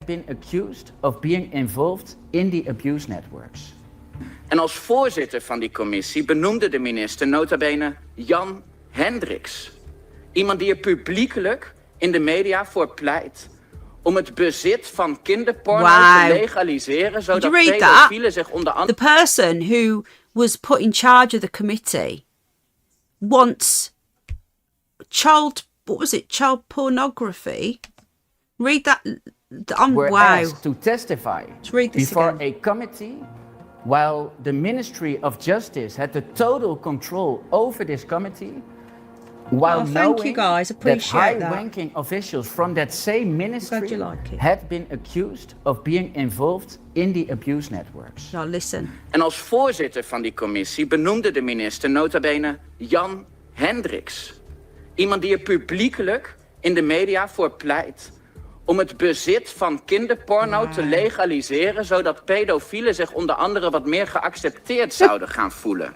Been accused of being involved in the abuse networks. En als voorzitter van die commissie benoemde de minister nota bene Jan Hendricks. Iemand die er publiekelijk in de media voor pleit om het bezit van kinderporno te legaliseren, zodat pedofielen zich onder andere... The person who was put in charge of the committee wants child pornography. Read that. were wow. asked to testify Let's read this before again. a committee, while the Ministry of Justice had the total control over this committee, while thank you knowing guys, that appreciate that. high-ranking officials from that same ministry had been accused of being involved in the abuse networks. Nou, listen. En als voorzitter van die commissie benoemde de minister nota bene Jan Hendricks. Iemand die er publiekelijk in de media voor pleit om het bezit van kinderporno te legaliseren, zodat pedofielen zich onder andere wat meer geaccepteerd zouden gaan voelen.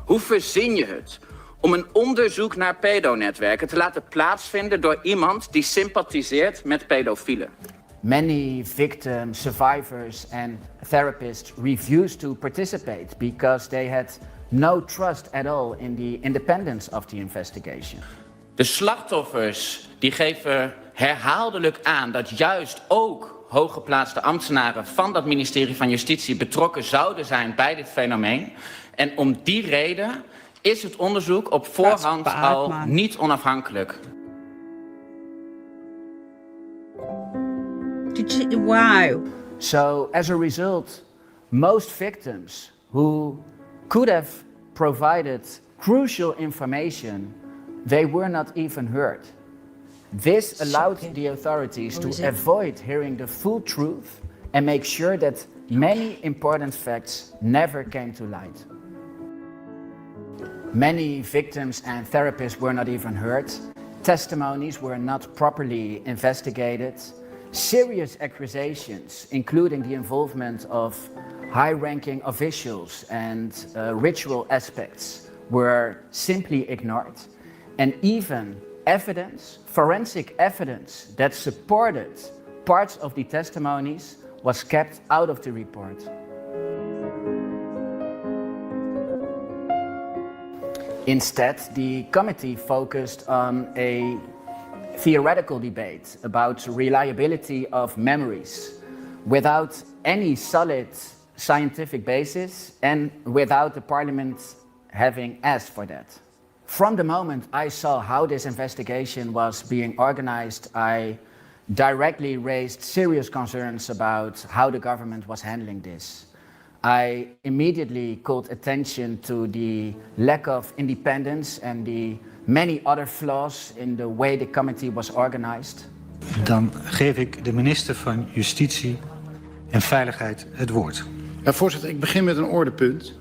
Hoe verzin je het om een onderzoek naar pedonetwerken te laten plaatsvinden door iemand die sympathiseert met pedofielen? Many victims, survivors and therapists refused to participate because they had no trust at all in the independence of the investigation. De slachtoffers die geven herhaaldelijk aan dat juist ook hooggeplaatste ambtenaren van dat ministerie van Justitie betrokken zouden zijn bij dit fenomeen. En om die reden is het onderzoek op voorhand al niet onafhankelijk. Wow. So as a result, most victims who could have provided crucial information, they were not even heard. This allowed the authorities to avoid hearing the full truth and make sure that many important facts never came to light. Many victims and therapists were not even heard. Testimonies were not properly investigated. Serious accusations, including the involvement of high-ranking officials and ritual aspects, were simply ignored. And even evidence, forensic evidence that supported parts of the testimonies was kept out of the report. Instead, the committee focused on a theoretical debate about reliability of memories without any solid scientific basis and without the parliament having asked for that. From the moment I saw how this investigation was being organized, I directly raised serious concerns about how the government was handling this. I immediately called attention to the lack of independence and the many other flaws in the way the committee was organized. Dan geef ik de minister van Justitie en Veiligheid het woord. Ja, voorzitter, ik begin met een ordepunt.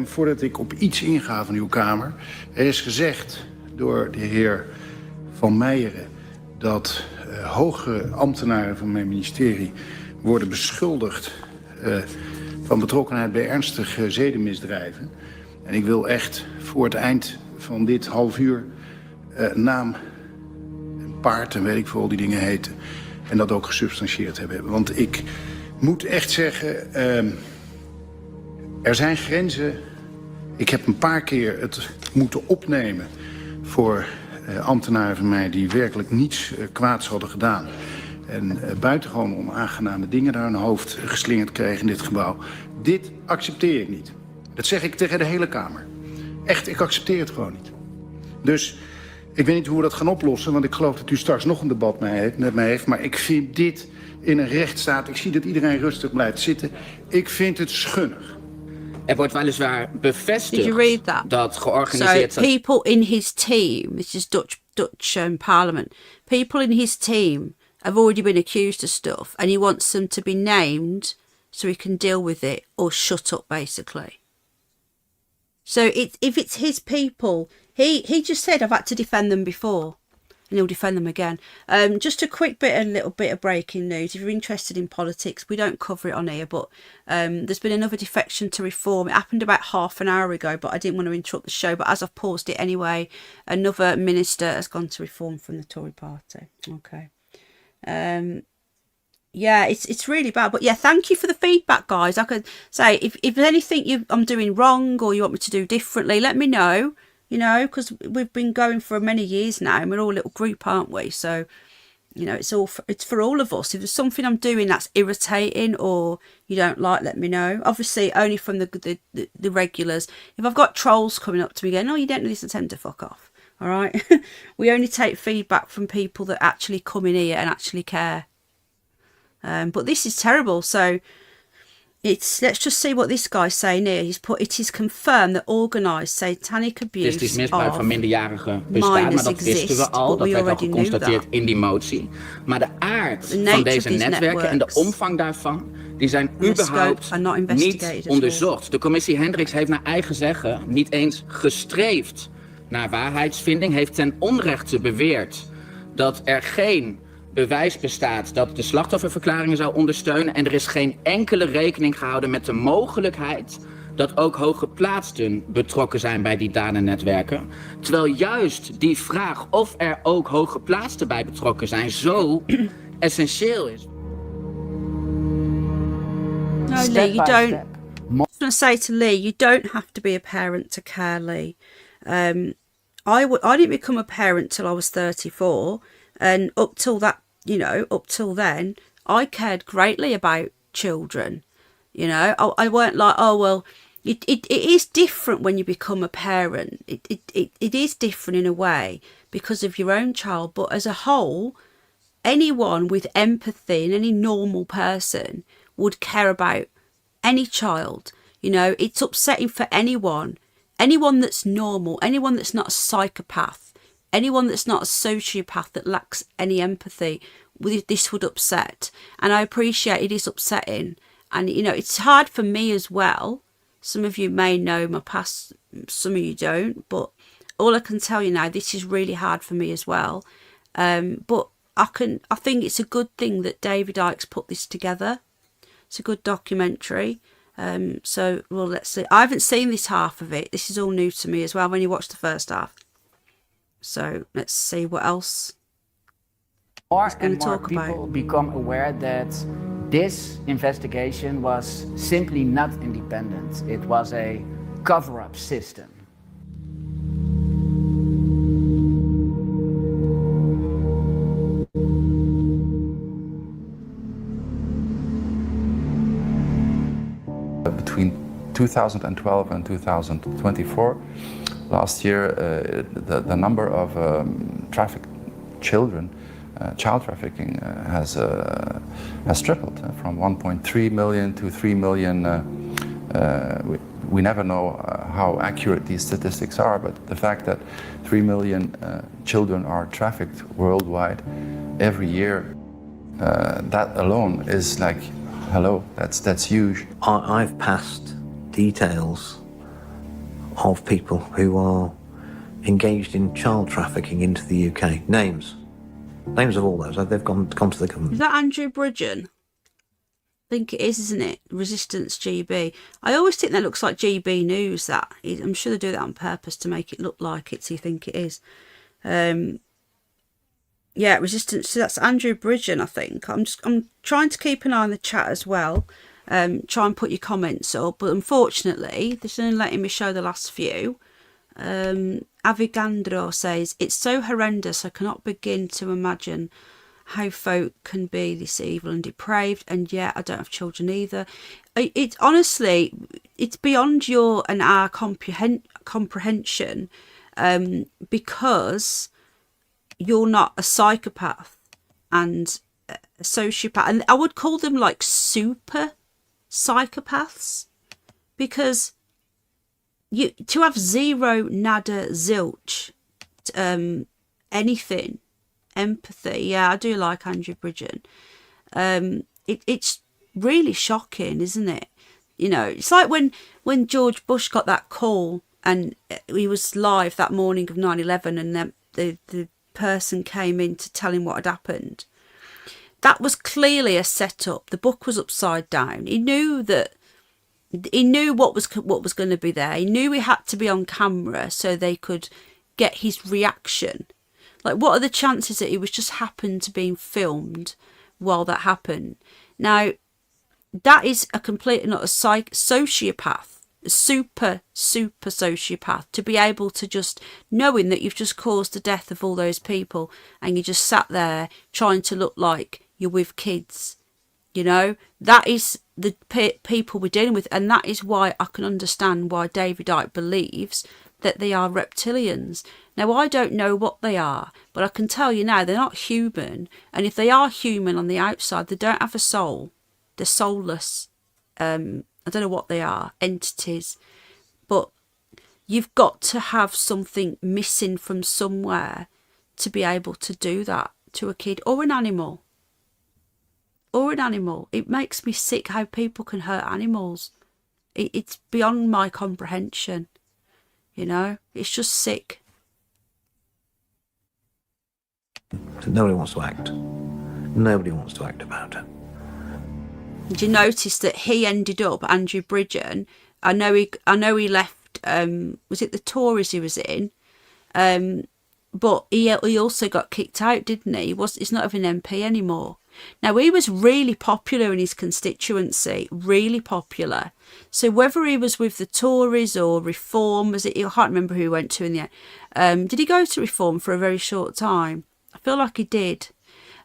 Voordat ik op iets inga van uw Kamer. Er is gezegd door de heer Van Meijeren dat hoge ambtenaren van mijn ministerie worden beschuldigd van betrokkenheid bij ernstige zedenmisdrijven. En ik wil echt voor het eind van dit half uur naam en paard en weet ik veel die dingen heten. En dat ook gesubstantieerd hebben. Want ik moet echt zeggen, er zijn grenzen. Ik heb een paar keer het moeten opnemen voor ambtenaren van mij die werkelijk niets kwaads hadden gedaan. En buitengewoon onaangename dingen naar hun hoofd geslingerd kregen in dit gebouw. Dit accepteer ik niet. Dat zeg ik tegen de hele Kamer. Echt, ik accepteer het gewoon niet. Dus ik weet niet hoe we dat gaan oplossen, want ik geloof dat u straks nog een debat met mij heeft. Maar ik vind dit in een rechtsstaat, ik zie dat iedereen rustig blijft zitten. Ik vind het schunnig. Er wordt weliswaar bevestigd dat georganiseerd... So people in his team, this is Dutch parliament, people in his team have already been accused of stuff and he wants them to be named so he can deal with it or shut up, basically. So if it's his people, he just said I've had to defend them before and he'll defend them again. Just a little bit of breaking news. If you're interested in politics, we don't cover it on here, but there's been another defection to reform. It happened about half an hour ago, but I didn't want to interrupt the show. But as I've paused it anyway, another minister has gone to reform from the Tory party. Okay. Yeah, it's really bad. But yeah, thank you for the feedback, guys. I could say if there's anything I'm doing wrong or you want me to do differently, let me know. You know, because we've been going for many years now and we're all a little group, aren't we? So, you know, it's for all of us. If there's something I'm doing that's irritating or you don't like, let me know. Obviously, only from the regulars. If I've got trolls coming up to me going, oh, you don't listen to them, to fuck off. All right? We only take feedback from people that actually come in here and actually care. But this is terrible. So let's just see what this guy's saying here. He's put, it is confirmed that organised satanic abuse Statistisch misbruik van minderjarigen bestaat, minors maar dat wisten we exist, al. but Dat we werd al already knew geconstateerd that. in die motie. Maar de aard The nature van of deze these netwerken en de networks omvang daarvan, die zijn and the scope überhaupt are not investigated niet at onderzocht. De commissie Hendricks heeft naar eigen zeggen niet eens gestreefd naar waarheidsvinding, heeft ten onrechte beweerd dat er geen bewijs bestaat dat de slachtofferverklaringen zou ondersteunen en er is geen enkele rekening gehouden met de mogelijkheid dat ook hooggeplaatsten betrokken zijn bij die dadennetwerken. Terwijl juist die vraag of er ook hooggeplaatsten bij betrokken zijn zo essentieel is. No, Lee, you don't. I was going to say to Lee, you don't have to be a parent to care, Lee. I didn't become a parent till I was 34, and up till that, up till then, I cared greatly about children. I weren't like, oh well. It is different when you become a parent. It is different in a way because of your own child, but as a whole, anyone with empathy and any normal person would care about any child. It's upsetting for anyone that's normal, anyone that's not a psychopath, anyone that's not a sociopath that lacks any empathy. This would upset, and I appreciate it is upsetting, and it's hard for me as well. Some of you may know my past, some of you don't, but all I can tell you now, this is really hard for me as well. But I think it's a good thing that David Icke's put this together. It's a good documentary. So, well, let's see. I haven't seen this half of it. This is all new to me as well. I've only watched the first half. So let's see what else More and more people become aware that this investigation was simply not independent. It was a cover-up system. Between 2012 and 2024, last year, the number of trafficked children, child trafficking, has tripled from 1.3 million to 3 million. We never know how accurate these statistics are, but the fact that 3 million children are trafficked worldwide every year, that alone is like, hello, that's huge. I've passed details of people who are engaged in child trafficking into the UK. Names of all those. They've gone to the government. Is that Andrew Bridgen? I think it is, isn't it? Resistance GB. I always think that looks like GB News. I'm sure they do that on purpose to make it look like it, so you think it is. Yeah, Resistance. So that's Andrew Bridgen, I think. I'm trying to keep an eye on the chat as well. Try and put your comments up, but unfortunately, this isn't letting me show the last few. Avigandro says, it's so horrendous, I cannot begin to imagine how folk can be this evil and depraved, and yet I don't have children either. It's honestly, it's beyond your and our comprehension, because you're not a psychopath and a sociopath, and I would call them like super psychopaths, because to have zero, nada, zilch, anything, empathy. Yeah, I do like Andrew Bridgen. It's really shocking, isn't it? It's like when George Bush got that call and he was live that morning of 9/11, and the person came in to tell him what had happened. That was clearly a setup. The book was upside down. He knew what was going to be there. He knew he had to be on camera so they could get his reaction. Like, what are the chances that he was just happened to being filmed while that happened? Now, that is a complete, not a sociopath, a super sociopath, to be able to just, knowing that you've just caused the death of all those people and you just sat there trying to look like you're with kids. That is the people we're dealing with, and that is why I can understand why David Icke believes that they are reptilians. Now, I don't know what they are, but I can tell you now they're not human. And if they are human on the outside, they don't have a soul. They're soulless. I don't know what they are, entities. But you've got to have something missing from somewhere to be able to do that to a kid or an animal. Or an animal. It makes me sick how people can hurt animals. It's beyond my comprehension. You know, it's just sick. Nobody wants to act. Nobody wants to act about it. Did you notice that he ended up, Andrew Bridgen? I know he left. Was it the Tories he was in? But he also got kicked out, didn't he? He's not even an MP anymore. Now, he was really popular in his constituency, really popular. So whether he was with the Tories or Reform, I can't remember who he went to in the end. Did he go to Reform for a very short time? I feel like he did.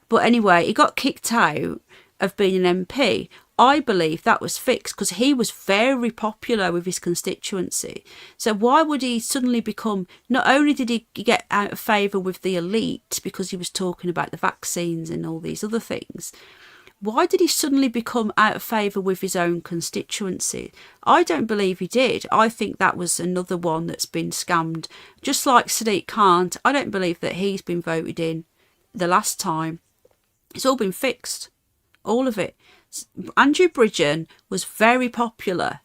But anyway, he got kicked out of being an MP. I believe that was fixed because he was very popular with his constituency. So why would he suddenly become, not only did he get out of favour with the elite because he was talking about the vaccines and all these other things, why did he suddenly become out of favour with his own constituency? I don't believe he did. I think that was another one that's been scammed. Just like Sadiq Khan, I don't believe that he's been voted in the last time. It's all been fixed. All of it. Andrew Bridgen was very popular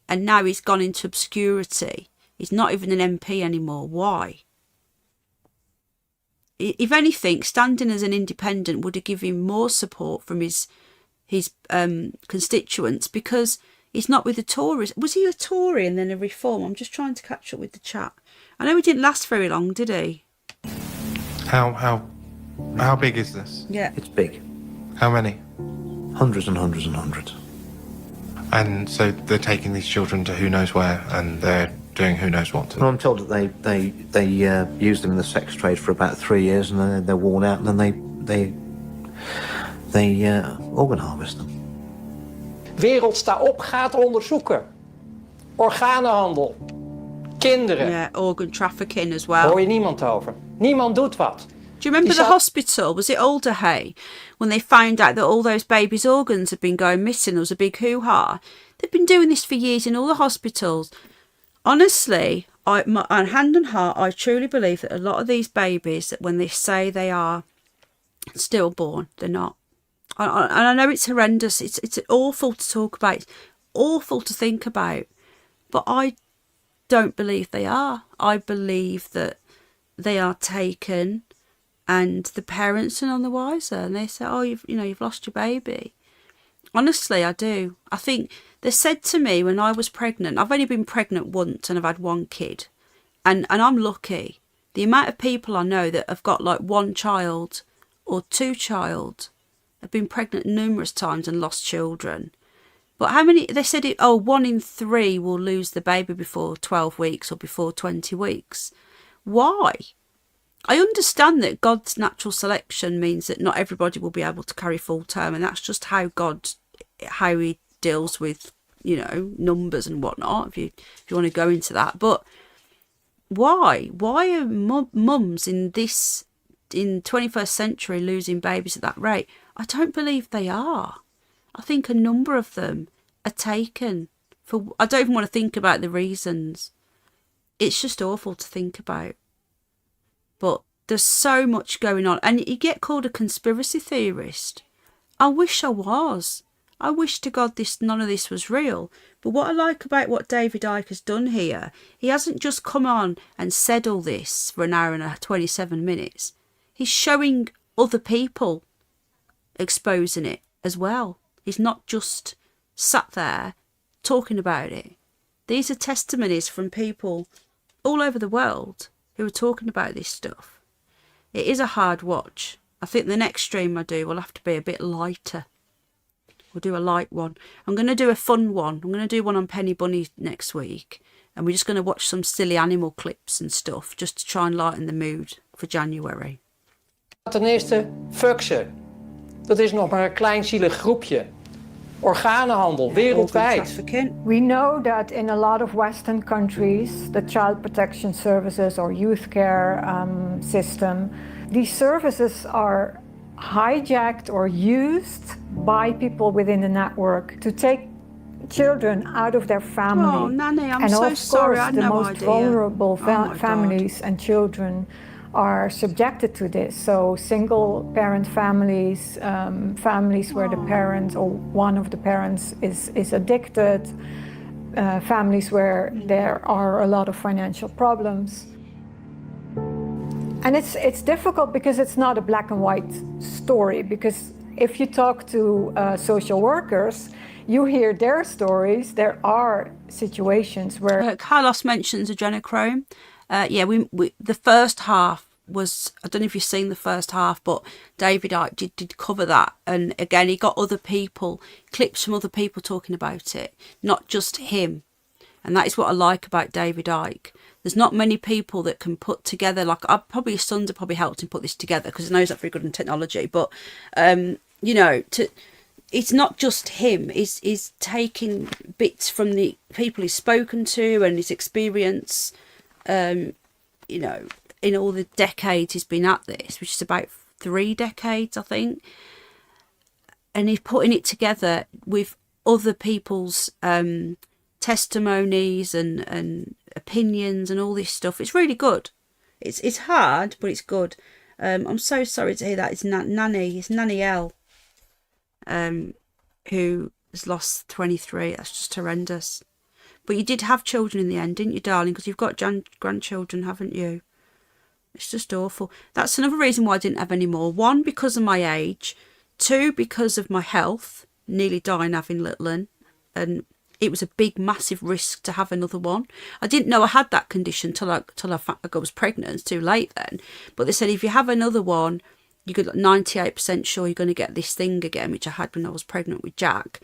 and now he's gone into obscurity. He's not even an MP anymore. Why? If anything, standing as an independent would have given him more support from his constituents because he's not with the Tories. Was he a Tory and then a Reform? I'm just trying to catch up with the chat. I know he didn't last very long, did he? How big is this? Yeah. It's big. How many? Hundreds and hundreds and hundreds. And so they're taking these children to who knows where, and they're doing who knows what to them. Well, I'm told that they use them in the sex trade for about 3 years, and then they're worn out, and then they organ harvest them. Wereld sta op, gaat onderzoeken. Organenhandel. Kinderen. Yeah, organ trafficking as well. Hoor je niemand over. Niemand doet wat. Do you remember the hospital? Was it Alderhay? When they found out that all those babies' organs had been going missing, there was a big hoo-ha. They've been doing this for years in all the hospitals. Honestly, on hand and heart, I truly believe that a lot of these babies, that when they say they are stillborn, they're not. And I know it's horrendous. It's awful to talk about. It's awful to think about. But I don't believe they are. I believe that they are taken and the parents are none the wiser. And they say, oh, you've lost your baby. Honestly, I do. I think they said to me when I was pregnant, I've only been pregnant once and I've had one kid. And I'm lucky. The amount of people I know that have got like one child or two child have been pregnant numerous times and lost children. But how many, they said, 1 in 3 will lose the baby before 12 weeks or before 20 weeks. Why? I understand that God's natural selection means that not everybody will be able to carry full term, and that's just how he deals with, numbers and whatnot, if you want to go into that. But why are mums in 21st century losing babies at that rate? I don't believe they are. I think a number of them are taken for, I don't even want to think about the reasons. It's just awful to think about. But there's so much going on. And you get called a conspiracy theorist. I wish I was. I wish to God none of this was real. But what I like about what David Icke has done here, he hasn't just come on and said all this for an hour and 27 minutes. He's showing other people exposing it as well. He's not just sat there talking about it. These are testimonies from people all over the world who are talking about this stuff. It is a hard watch. I think the next stream I do will have to be a bit lighter. We'll do a light one. I'm going to do a fun one. I'm going to do one on Penny Bunny next week. And we're just going to watch some silly animal clips and stuff just to try and lighten the mood for January. Ten eerste, fuck ze. Dat is nog maar een klein zielig groepje. Organenhandel, wereldwijd. We know that in a lot of Western countries, the child protection services or youth care system, these services are hijacked or used by people within the network to take children out of their family. Oh, Nanny, I'm and so of sorry, I course, had the no most idea. vulnerable Oh my families and children are subjected to this. So single parent families, families where the parent or one of the parents is addicted, families where there are a lot of financial problems. And it's difficult because it's not a black and white story, because if you talk to social workers, you hear their stories. There are situations where... Carlos mentions adrenochrome. Yeah, we the first half was, I don't know if you've seen the first half, but David Icke did cover that. And again, he got other people, clips from other people talking about it, not just him. And that is what I like about David Icke. There's not many people that can put together, like, probably his sons have probably helped him put this together because I know he's not very good in technology, but, you know, it's not just him. He's taking bits from the people he's spoken to and his experience, you know, in all the decades he's been at this, which is about 3 decades, I think. And he's putting it together with other people's testimonies and opinions and all this stuff. It's really good. It's hard, but it's good. I'm so sorry to hear that. It's Nanny. It's Nanny L. Who has lost 23. That's just horrendous. But you did have children in the end, didn't you, darling? Because you've got grandchildren, haven't you? It's just awful. That's another reason why I didn't have any more. 1, because of my age. 2, because of my health. Nearly dying having little one. And it was a big, massive risk to have another one. I didn't know I had that condition till I was pregnant. It's too late then. But they said if you have another one, you're 98% sure you're going to get this thing again, which I had when I was pregnant with Jack.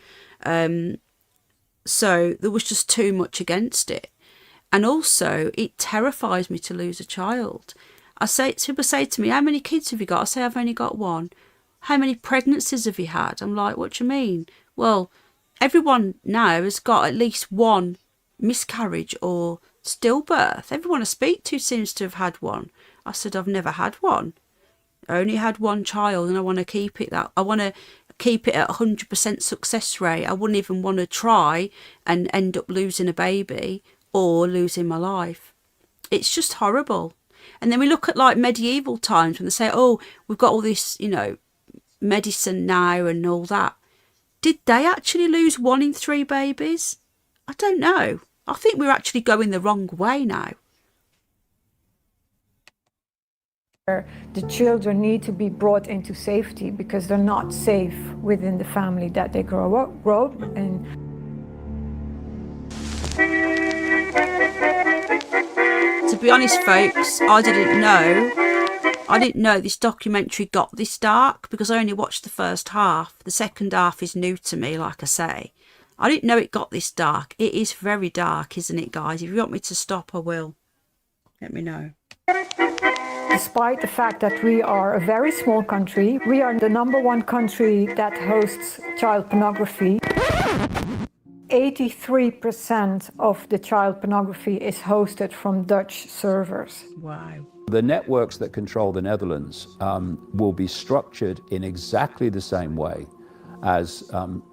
So there was just too much against it. And also, it terrifies me to lose a child. People say to me, how many kids have you got? I say, I've only got 1. How many pregnancies have you had? I'm like, what do you mean? Well, everyone now has got at least 1 miscarriage or stillbirth. Everyone I speak to seems to have had one. I said, I've never had one. I only had 1 child and I want to keep it that. I want to keep it at 100% success rate. I wouldn't even want to try and end up losing a baby or losing my life. It's just horrible. And then we look at like medieval times when they say, oh, we've got all this, you know, medicine now and all that. Did they actually lose 1 in 3 babies? I don't know. I think we're actually going the wrong way now. The children need to be brought into safety because they're not safe within the family that they grow up in. To be honest, folks, I didn't know this documentary got this dark because I only watched the first half. The second half is new to me, like I say. I didn't know it got this dark. It is very dark, isn't it, guys? If you want me to stop, I will. Let me know. Despite the fact that we are a very small country, we are the #1 country that hosts child pornography. 83% of the child pornography is hosted from Dutch servers. Wow. The networks that control the Netherlands will be structured in exactly the same way as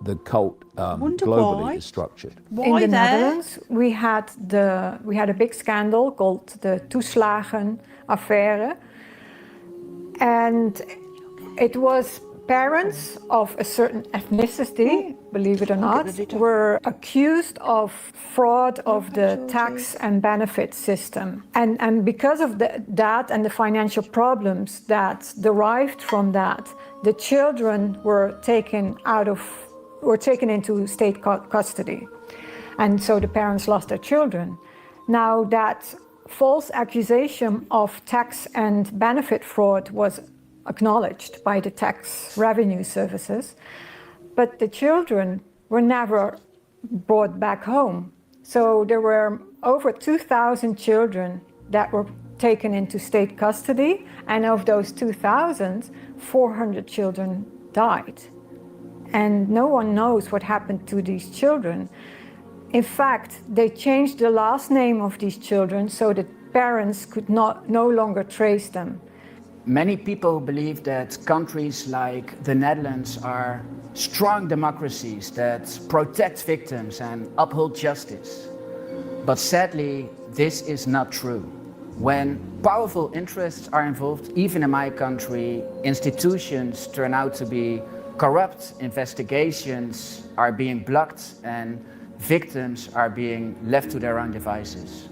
the cult globally is structured. In the Netherlands, we had a big scandal called the toeslagenaffaire, and it was parents of a certain ethnicity, believe it or not, were accused of fraud of the tax and benefit system. And because of that and the financial problems that derived from that, the children were taken into state custody. And so the parents lost their children. Now that false accusation of tax and benefit fraud was acknowledged by the tax revenue services, but the children were never brought back home. So there were over 2,000 children that were taken into state custody, and of those 2,000, 400 children died. and no one knows what happened to these children. In fact, they changed the last name of these children so that parents could no longer trace them. Many people believe that countries like the Netherlands are strong democracies that protect victims and uphold justice. But sadly, this is not true. When powerful interests are involved, even in my country, institutions turn out to be corrupt, investigations are being blocked, and victims are being left to their own devices.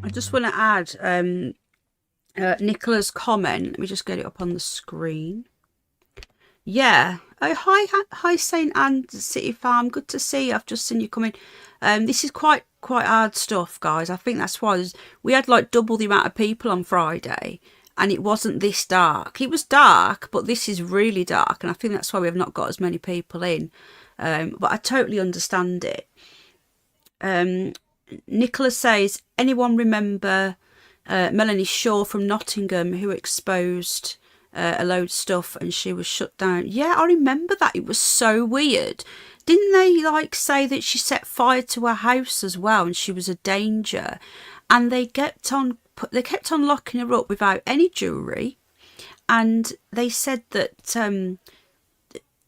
I just want to add Nicola's comment. Let me just get it up on the screen. Yeah. Oh, hi, St. Anne City Farm. Good to see you. I've just seen you come in. This is quite hard stuff, guys. I think that's why we had like double the amount of people on Friday, and it wasn't this dark. It was dark, but this is really dark, and I think that's why we have not got as many people in. But I totally understand it. Nicholas says, anyone remember Melanie Shaw from Nottingham who exposed a load of stuff and she was shut down? Yeah, I remember that. It was so weird. Didn't they like say that she set fire to her house as well and she was a danger? And they kept on locking her up without any jewellery, and they said that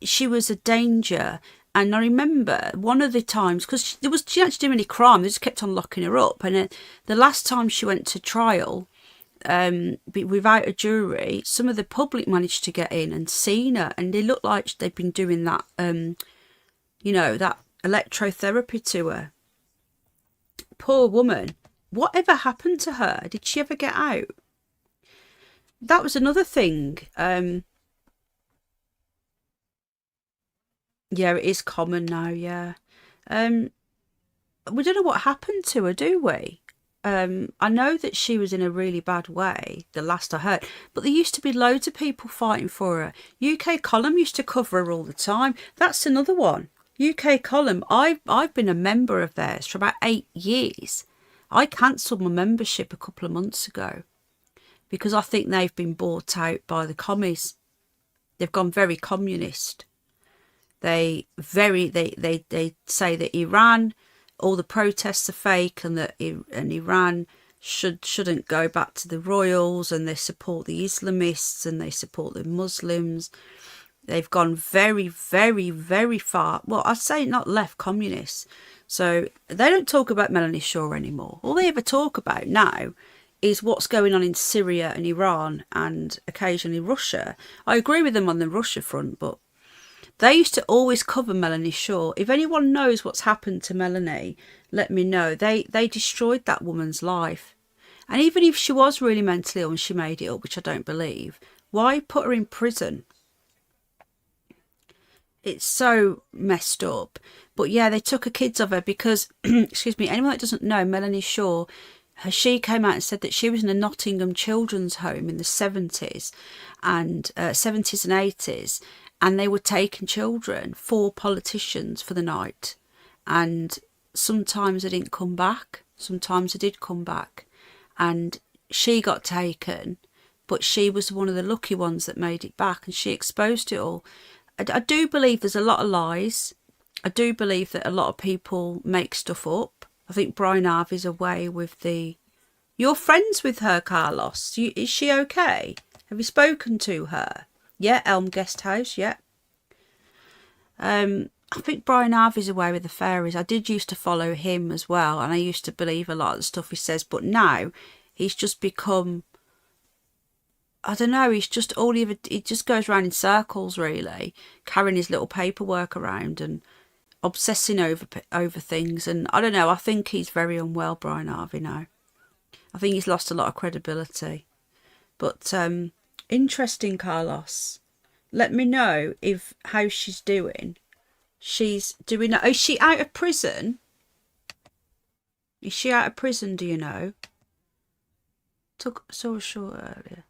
she was a danger. And I remember one of the times, because she didn't actually do any crime, they just kept on locking her up. And the last time she went to trial, without a jury, some of the public managed to get in and seen her, and they looked like they'd been doing that, that electrotherapy to her. Poor woman. Whatever happened to her? Did she ever get out? That was another thing. Yeah, it is common now, yeah. We don't know what happened to her, do we? I know that she was in a really bad way, the last I heard, but there used to be loads of people fighting for her. UK Column used to cover her all the time. That's another one. UK Column, I've been a member of theirs for about 8 years. I cancelled my membership a couple of months ago because I think they've been bought out by the commies. They've gone very communist. They say that Iran, all the protests are fake, and that Iran shouldn't go back to the royals, and they support the Islamists and they support the Muslims. They've gone very, very, very far. Well, I'd say not left communists. So they don't talk about Melanie Shaw anymore. All they ever talk about now is what's going on in Syria and Iran and occasionally Russia. I agree with them on the Russia front, but they used to always cover Melanie Shaw. If anyone knows what's happened to Melanie, let me know. They destroyed that woman's life. And even if she was really mentally ill and she made it up, which I don't believe, why put her in prison? it's so messed up. But yeah, they took her kids of her because, excuse me, anyone that doesn't know, Melanie Shaw, she came out and said that she was in a Nottingham children's home in the 70s and 70s and 80s, and they were taking children for politicians for the night. And sometimes they didn't come back, sometimes they did come back. And she got taken, but she was one of the lucky ones that made it back, and she exposed it all. I do believe there's a lot of lies. I do believe that a lot of people make stuff up. I think Brian Harvey's away with the... You're friends with her, Carlos. Is she okay? Have you spoken to her? Yeah, Elm Guest House, yeah. I think Brian Harvey's away with the fairies. I did used to follow him as well, and I used to believe a lot of the stuff he says, but now he's just become... I don't know, he's just he just goes around in circles, really, carrying his little paperwork around and obsessing over things. And I don't know, I think he's very unwell, Brian Harvey, now. I think he's lost a lot of credibility. But interesting, Carlos. Let me know how she's doing. She's doing... Is she out of prison? Is she out of prison, do you know? Saw a short earlier.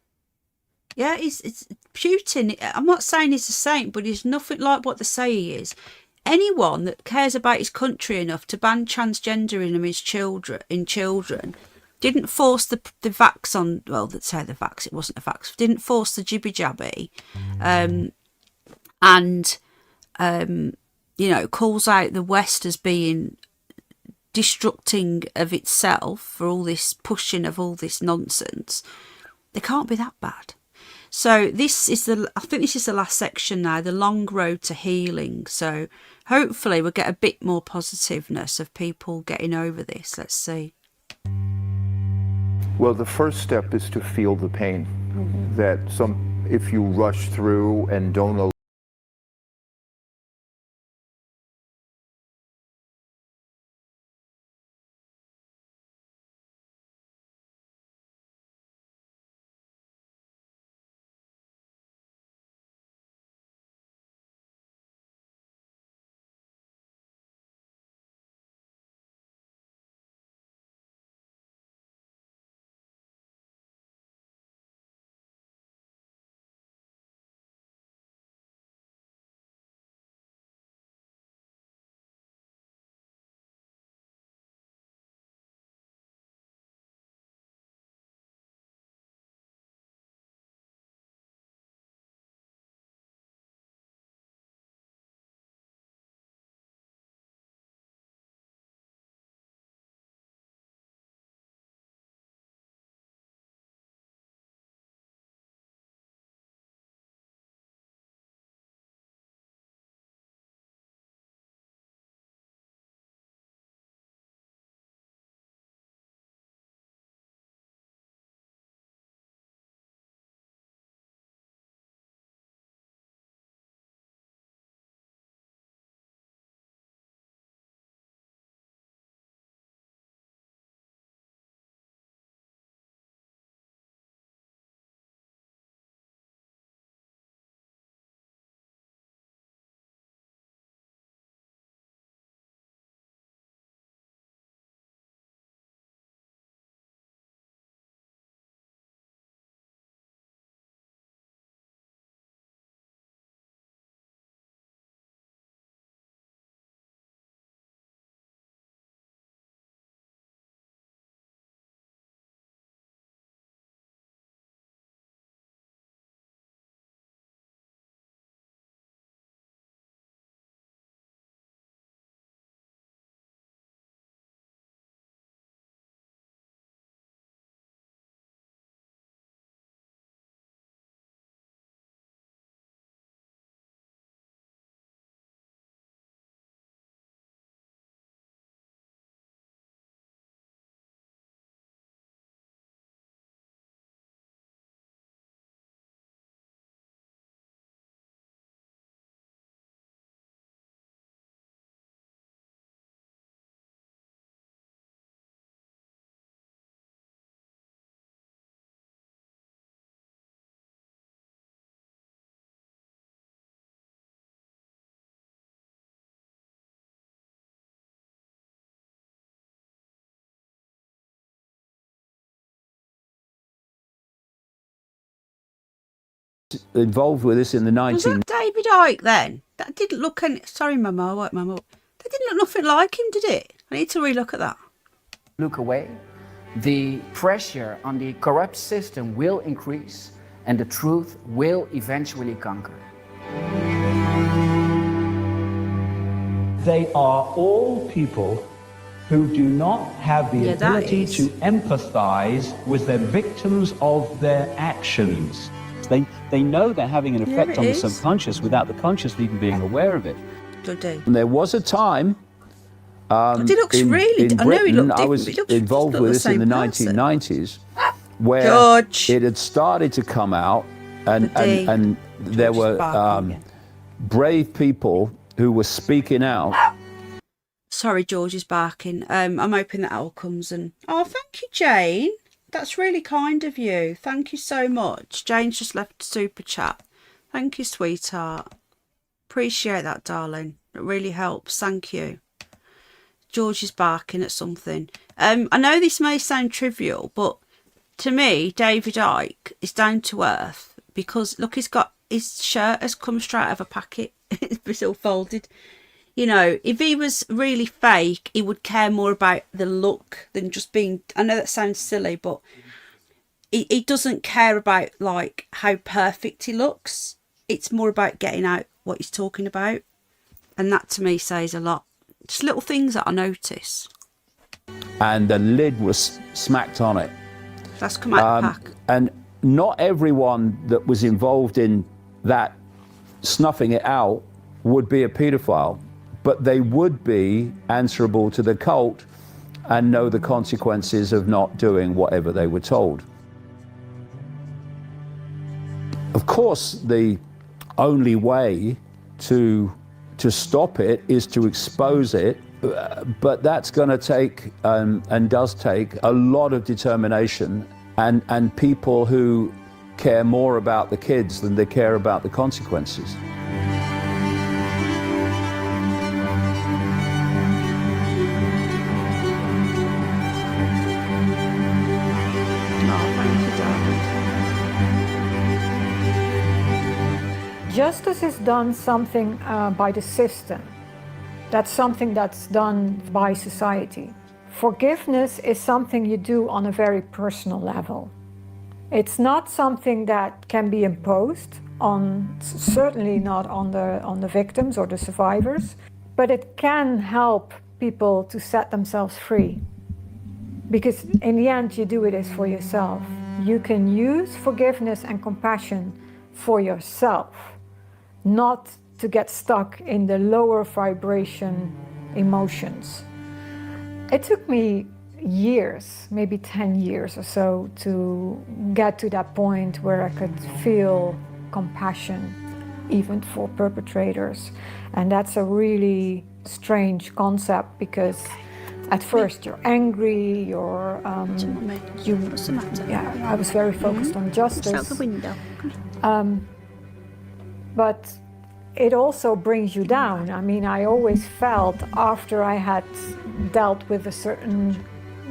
Yeah, it's Putin. I'm not saying he's a saint, but he's nothing like what they say he is. Anyone that cares about his country enough to ban transgendering in children didn't force the vax on. Well, let's say the vax. It wasn't a vax. Didn't force the jibby jabby, and calls out the West as being destructing of itself for all this pushing of all this nonsense. They can't be that bad. So I think this is the last section now, the long road to healing. So hopefully we'll get a bit more positiveness of people getting over this. Let's see. Well, the first step is to feel the pain. That if you rush through and don't allow involved with this in the Was that David Icke then? That didn't look any... Sorry, Mama, I woke Mama up. That didn't look nothing like him, did it? I need to relook at that. Look away. The pressure on the corrupt system will increase and the truth will eventually conquer. They are all people who do not have the ability to empathize with the victims of their actions. They know they're having an effect on the subconscious without the conscious even being aware of it. And there was a time He looks in really... I know he Britain, looked I was different, involved with this in the 1990s, where George. it had started to come out, and there were brave people who were speaking out. Sorry, George is barking. I'm hoping that all comes and... Oh, thank you, Jane. That's really kind of you. Thank you so much. Jane's just left a super chat. Thank you, sweetheart. Appreciate that, darling. It really helps. Thank you. George is barking at something. I know this may sound trivial, but to me, David Icke is down to earth because, look, he's got his shirt has come straight out of a packet. It's all folded. You know, if he was really fake, he would care more about the look than just being... I know that sounds silly, but he doesn't care about, like, how perfect he looks. It's more about getting out what he's talking about. And that, to me, says a lot. Just little things that I notice. And the lid was smacked on it. That's come out of the pack. And not everyone that was involved in that snuffing it out would be a paedophile, but they would be answerable to the cult and know the consequences of not doing whatever they were told. Of course, the only way to stop it is to expose it, but that's going to take and does take a lot of determination and people who care more about the kids than they care about the consequences. Justice is done something by the system. That's something that's done by society. Forgiveness is something you do on a very personal level. It's not something that can be imposed on, certainly not on the victims or the survivors, but it can help people to set themselves free. Because in the end, you do it is for yourself. You can use forgiveness and compassion for yourself, not to get stuck in the lower vibration emotions. It took me years, maybe 10 years or so, to get to that point where I could feel compassion, even for perpetrators. And that's a really strange concept because at first you're angry, I was very focused on justice. But it also brings you down. I mean, I always felt after I had dealt with a certain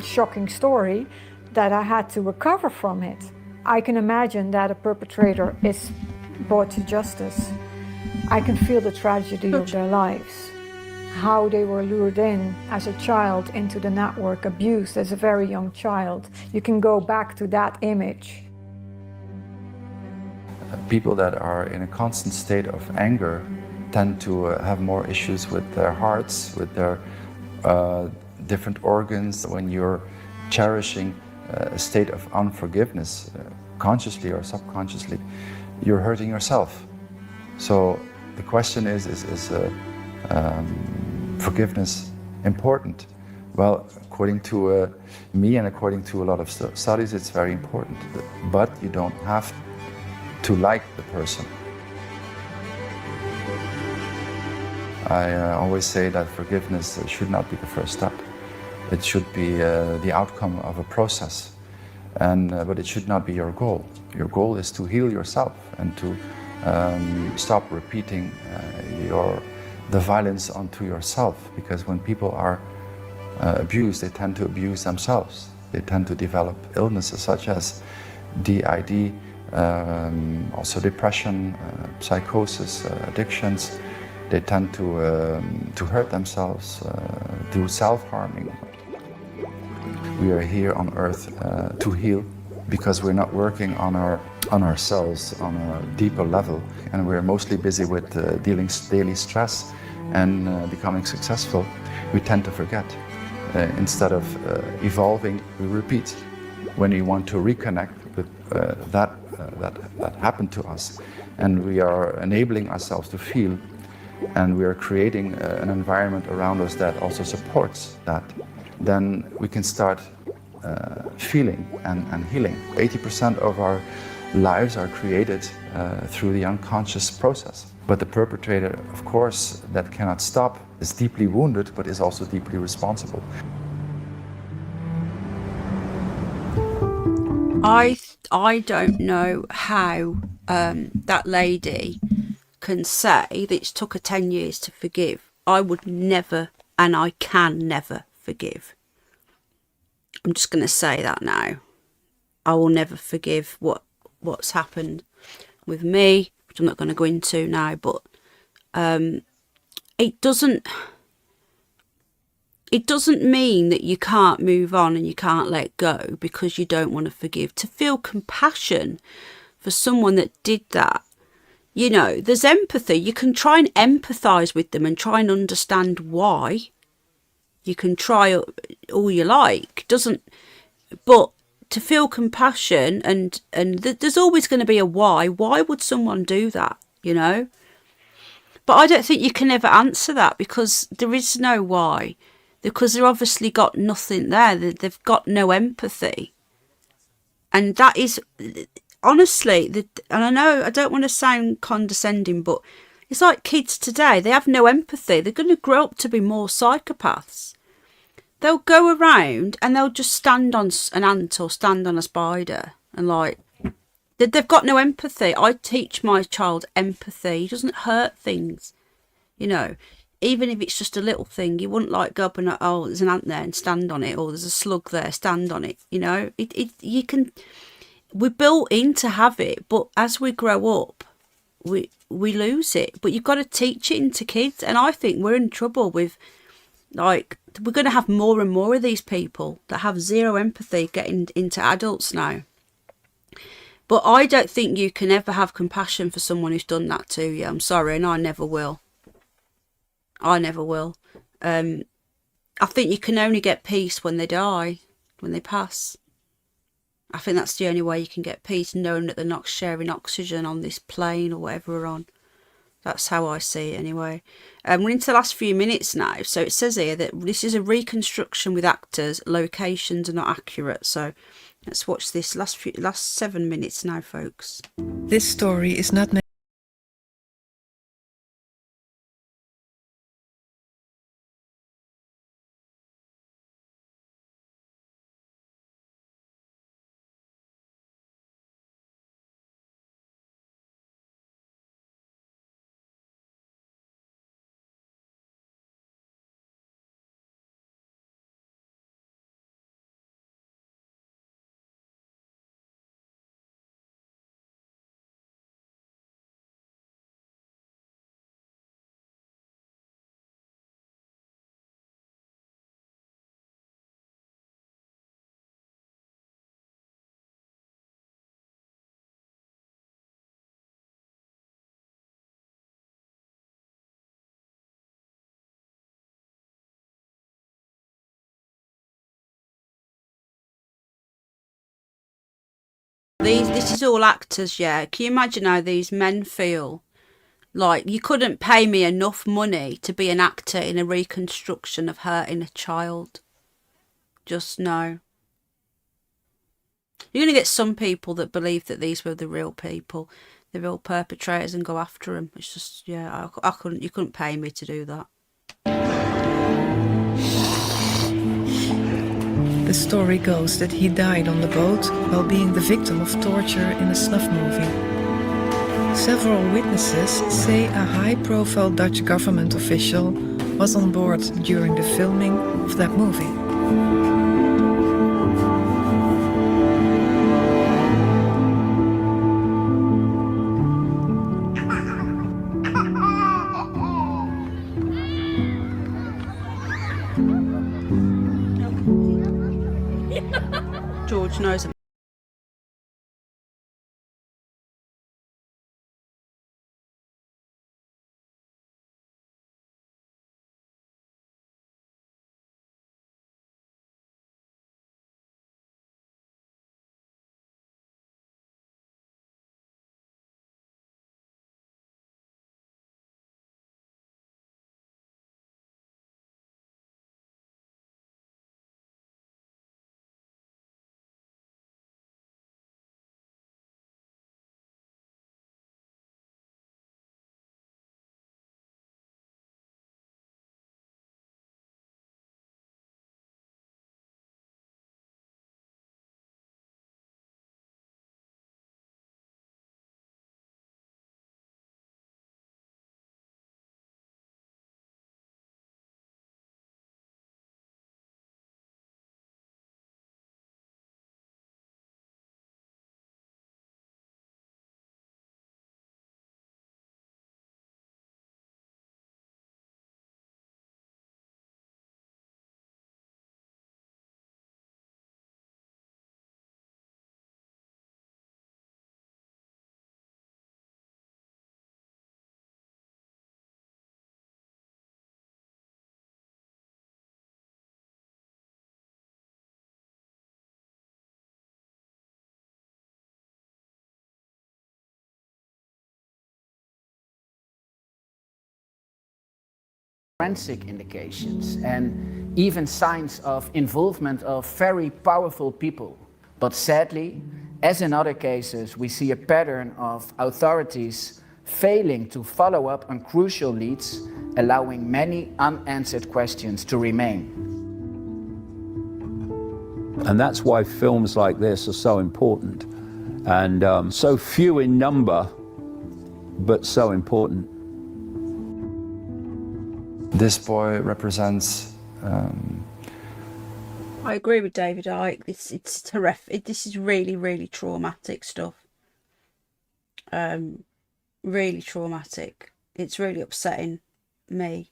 shocking story that I had to recover from it. I can imagine that a perpetrator is brought to justice. I can feel the tragedy of their lives, how they were lured in as a child into the network, abused as a very young child. You can go back to that image. People that are in a constant state of anger tend to have more issues with their hearts, with their different organs. When you're cherishing a state of unforgiveness, consciously or subconsciously, you're hurting yourself. So the question is forgiveness important? Well, according to me and according to a lot of studies, it's very important. But you don't have to like the person. I always say that forgiveness should not be the first step. It should be the outcome of a process, but it should not be your goal. Your goal is to heal yourself and to stop repeating the violence onto yourself, because when people are abused, they tend to abuse themselves. They tend to develop illnesses such as DID, also depression, psychosis, addictions. They tend to hurt themselves, do self-harming. We are here on Earth to heal, because we're not working on ourselves on a deeper level, and we're mostly busy with dealing daily stress and becoming successful. We tend to forget. Instead of evolving, we repeat. When we want to reconnect with that happened to us, and we are enabling ourselves to feel, and we are creating an environment around us that also supports that, then we can start feeling and healing. 80% of our lives are created through the unconscious process. But the perpetrator, of course, that cannot stop, is deeply wounded, but is also deeply responsible. I don't know how that lady can say that it took her 10 years to forgive. I would never, and I can never forgive. I'm just going to say that now. I will never forgive what's happened with me, which I'm not going to go into now, but it doesn't mean that you can't move on and you can't let go because you don't want to forgive. To feel compassion for someone that did that, you know, there's empathy. You can try and empathise with them and try and understand why. You can try all you like, but to feel compassion and there's always going to be a why. Why would someone do that, you know? But I don't think you can ever answer that, because there is no why. Because they've obviously got nothing there. They've got no empathy. And that is, honestly, and I know I don't want to sound condescending, but it's like kids today. They have no empathy. They're going to grow up to be more psychopaths. They'll go around and they'll just stand on an ant or stand on a spider and like, they've got no empathy. I teach my child empathy. He doesn't hurt things, you know. Even if it's just a little thing, you wouldn't like go up and, oh, there's an ant there and stand on it, or there's a slug there, stand on it, you know. We're built in to have it, but as we grow up, we lose it. But you've got to teach it into kids, and I think we're in trouble with, like, we're going to have more and more of these people that have zero empathy getting into adults now. But I don't think you can ever have compassion for someone who's done that to you. I'm sorry, and I never will. I never will. I think you can only get peace when they die, when they pass. I think that's the only way you can get peace, knowing that they're not sharing oxygen on this plane or whatever we're on. That's how I see it anyway. We're into the last few minutes now. So it says here that this is a reconstruction with actors. Locations are not accurate. So let's watch this last 7 minutes now, folks. This story is not This is all actors, yeah. Can you imagine how these men feel? Like, you couldn't pay me enough money to be an actor in a reconstruction of hurting a child. Just no. You're going to get some people that believe that these were the real people, the real perpetrators, and go after them. It's just, yeah, you couldn't pay me to do that. The story goes that he died on the boat while being the victim of torture in a snuff movie. Several witnesses say a high-profile Dutch government official was on board during the filming of that movie. forensic indications and even signs of involvement of very powerful people. But sadly, as in other cases, we see a pattern of authorities failing to follow up on crucial leads, allowing many unanswered questions to remain. And that's why films like this are so important, and so few in number, but so important. This boy represents... I agree with David Icke. It's terrific. This is really, really traumatic stuff. Really traumatic. It's really upsetting me.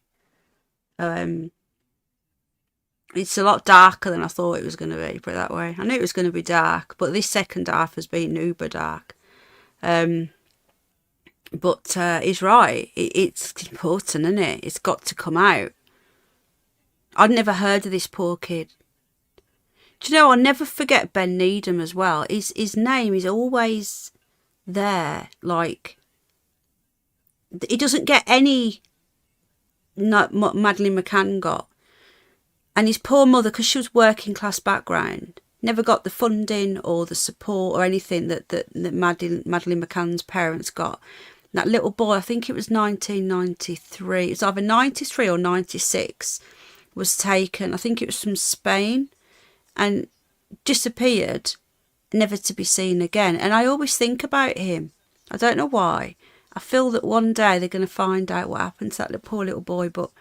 It's a lot darker than I thought it was going to be, put it that way. I knew it was going to be dark, but this second half has been uber dark. But he's right. It's important, isn't it? It's got to come out. I'd never heard of this poor kid. Do you know, I'll never forget Ben Needham as well. His name is always there. Like, he doesn't get any what Madeleine McCann got. And his poor mother, because she was working class background, never got the funding or the support or anything that Madeleine McCann's parents got. That little boy, I think it was 1993, it was either 93 or 96, was taken, I think it was from Spain, and disappeared, never to be seen again. And I always think about him. I don't know why. I feel that one day they're going to find out what happened to that poor little boy, but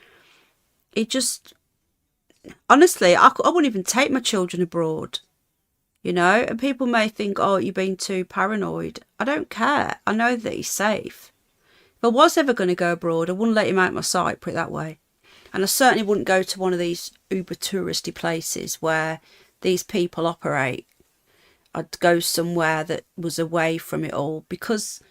he just... Honestly, I wouldn't even take my children abroad, you know, and people may think, oh, you're being too paranoid. I don't care. I know that he's safe. If I was ever going to go abroad, I wouldn't let him out my sight, put it that way. And I certainly wouldn't go to one of these uber touristy places where these people operate. I'd go somewhere that was away from it all, because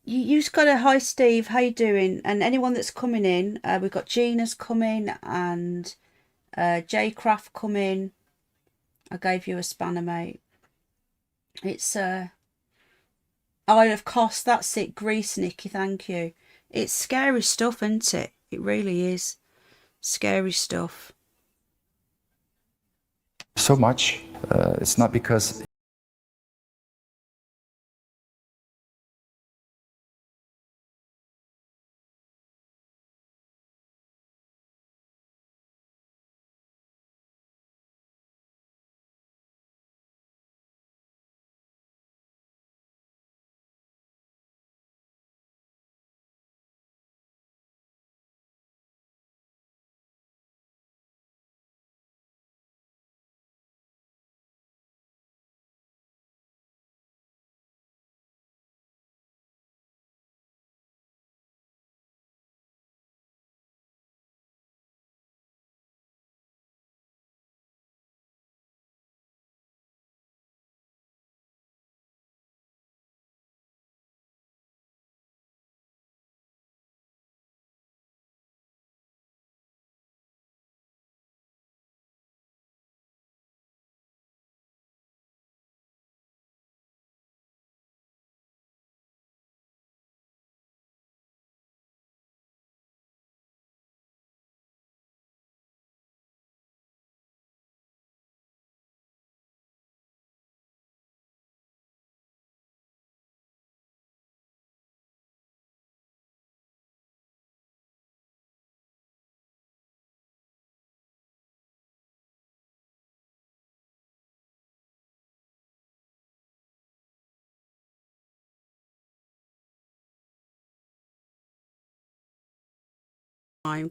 you just got to... Hi Steve, how you doing? And anyone that's coming in, we've got Gina's coming and J Craft coming. I gave you a spanner, mate. It's Isle of Kos, that's it. Greece, Nikki, thank you. It's scary stuff, isn't it? It really is scary stuff. So much. It's not because...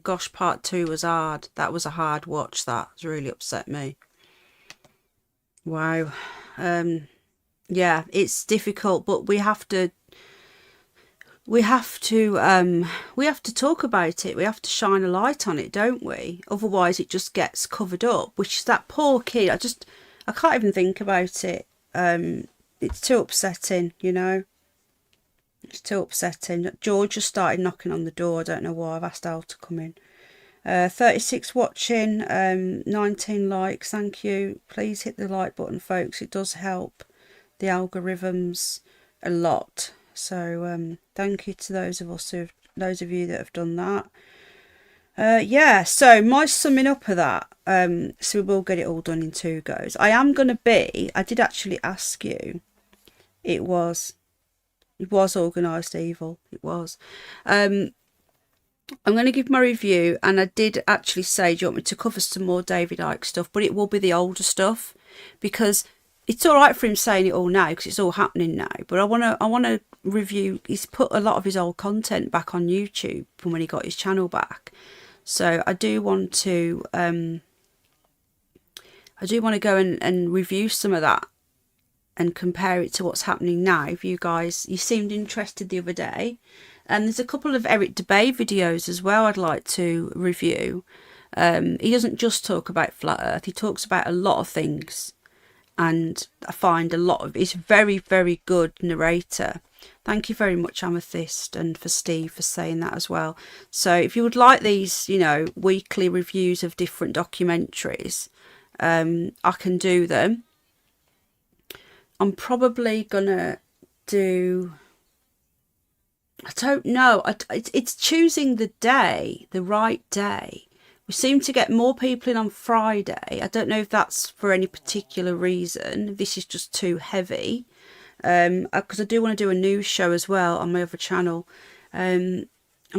Gosh, part 2 was hard. That was a hard watch. That has really upset me. Wow. Yeah, it's difficult, but we have to talk about it. We have to shine a light on it, don't we? Otherwise it just gets covered up, which is that poor kid. I can't even think about it. It's too upsetting, you know. It's too upsetting. George just started knocking on the door. I don't know why. I've asked Al to come in. 36 watching, 19 likes. Thank you. Please hit the like button, folks. It does help the algorithms a lot. So thank you to those of you that have done that. Yeah, so my summing up of that, so we will get it all done in 2 goes. I did actually ask you, it was organised evil, it was. I'm going to give my review, and I did actually say, do you want me to cover some more David Icke stuff, but it will be the older stuff, because it's all right for him saying it all now, because it's all happening now, but I want to review, he's put a lot of his old content back on YouTube from when he got his channel back. So I do want to go and review some of that and compare it to what's happening now. If you seemed interested the other day, and there's a couple of Eric Dubay videos as well I'd like to review. He doesn't just talk about flat earth, he talks about a lot of things, and I find he's very, very good narrator. Thank you very much, Amethyst, and for Steve for saying that as well. So if you would like these, weekly reviews of different documentaries, I can do them. I'm probably gonna do, I don't know, it's choosing the day, the right day. We seem to get more people in on Friday. I don't know if that's for any particular reason. This is just too heavy. Because I do want to do a news show as well on my other channel. I'm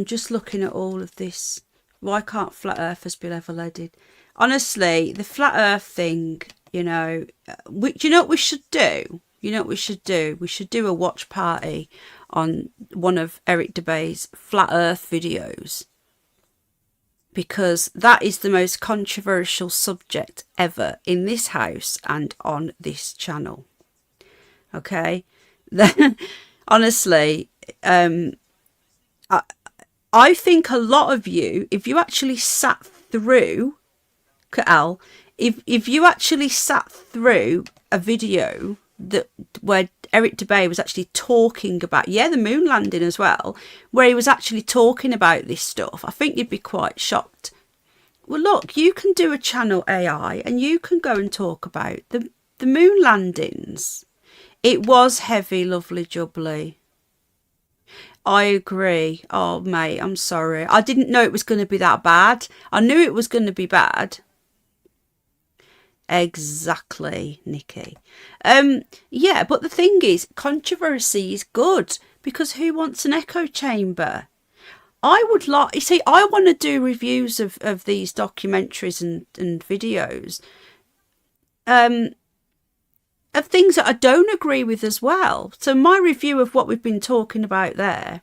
just looking at all of this. Why can't flat earthers be level-headed? Honestly, the flat earth thing, do you know what we should do? We should do a watch party on one of Eric Dubay's flat earth videos, because that is the most controversial subject ever in this house and on this channel. Okay, honestly, I think a lot of you, if you actually sat through, Kaal, if you actually sat through a video where Eric Dubay was actually talking about, the moon landing as well, where he was actually talking about this stuff, I think you'd be quite shocked. Well, look, you can do a channel AI and you can go and talk about the moon landings. It was heavy, lovely jubbly. I agree. Oh, mate, I'm sorry. I didn't know it was going to be that bad. I knew it was going to be bad. Exactly, Nikki. Yeah, but the thing is, controversy is good, because who wants an echo chamber? I want to do reviews of these documentaries and videos. Of things that I don't agree with as well. So my review of what we've been talking about there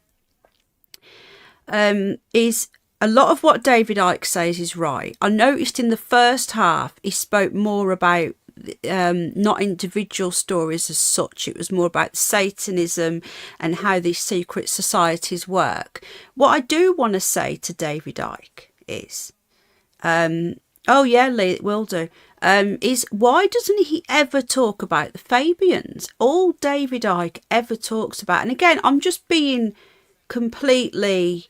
is a lot of what David Icke says is right. I noticed in the first half he spoke more about not individual stories as such. It was more about Satanism and how these secret societies work. What I do want to say to David Icke is, oh yeah, Lee, it will do. Is why doesn't he ever talk about the Fabians? All David Icke ever talks about, and again, I'm just being completely,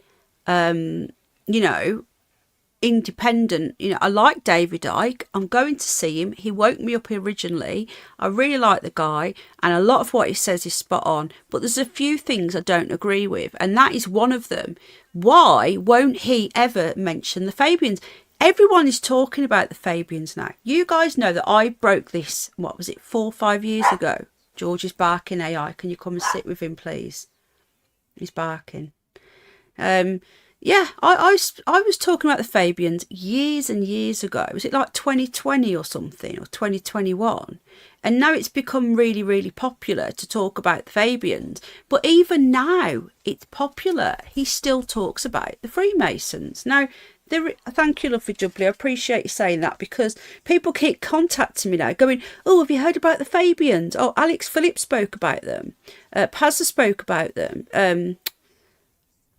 independent. I like David Icke. I'm going to see him. He woke me up originally. I really like the guy, and a lot of what he says is spot on. But there's a few things I don't agree with, and that is one of them. Why won't he ever mention the Fabians? Everyone is talking about the Fabians now. You guys know that I broke this, 4 or 5 years ago? George is barking, AI. Can you come and sit with him, please? He's barking. Yeah, I was talking about the Fabians years and years ago. Was it like 2020 or something, or 2021? And now it's become really, really popular to talk about the Fabians. But even now, it's popular. He still talks about the Freemasons. Now, thank you, lovely Jubbly. I appreciate you saying that, because people keep contacting me now going, oh, have you heard about the Fabians? Oh, Alex Phillips spoke about them. Pazza spoke about them.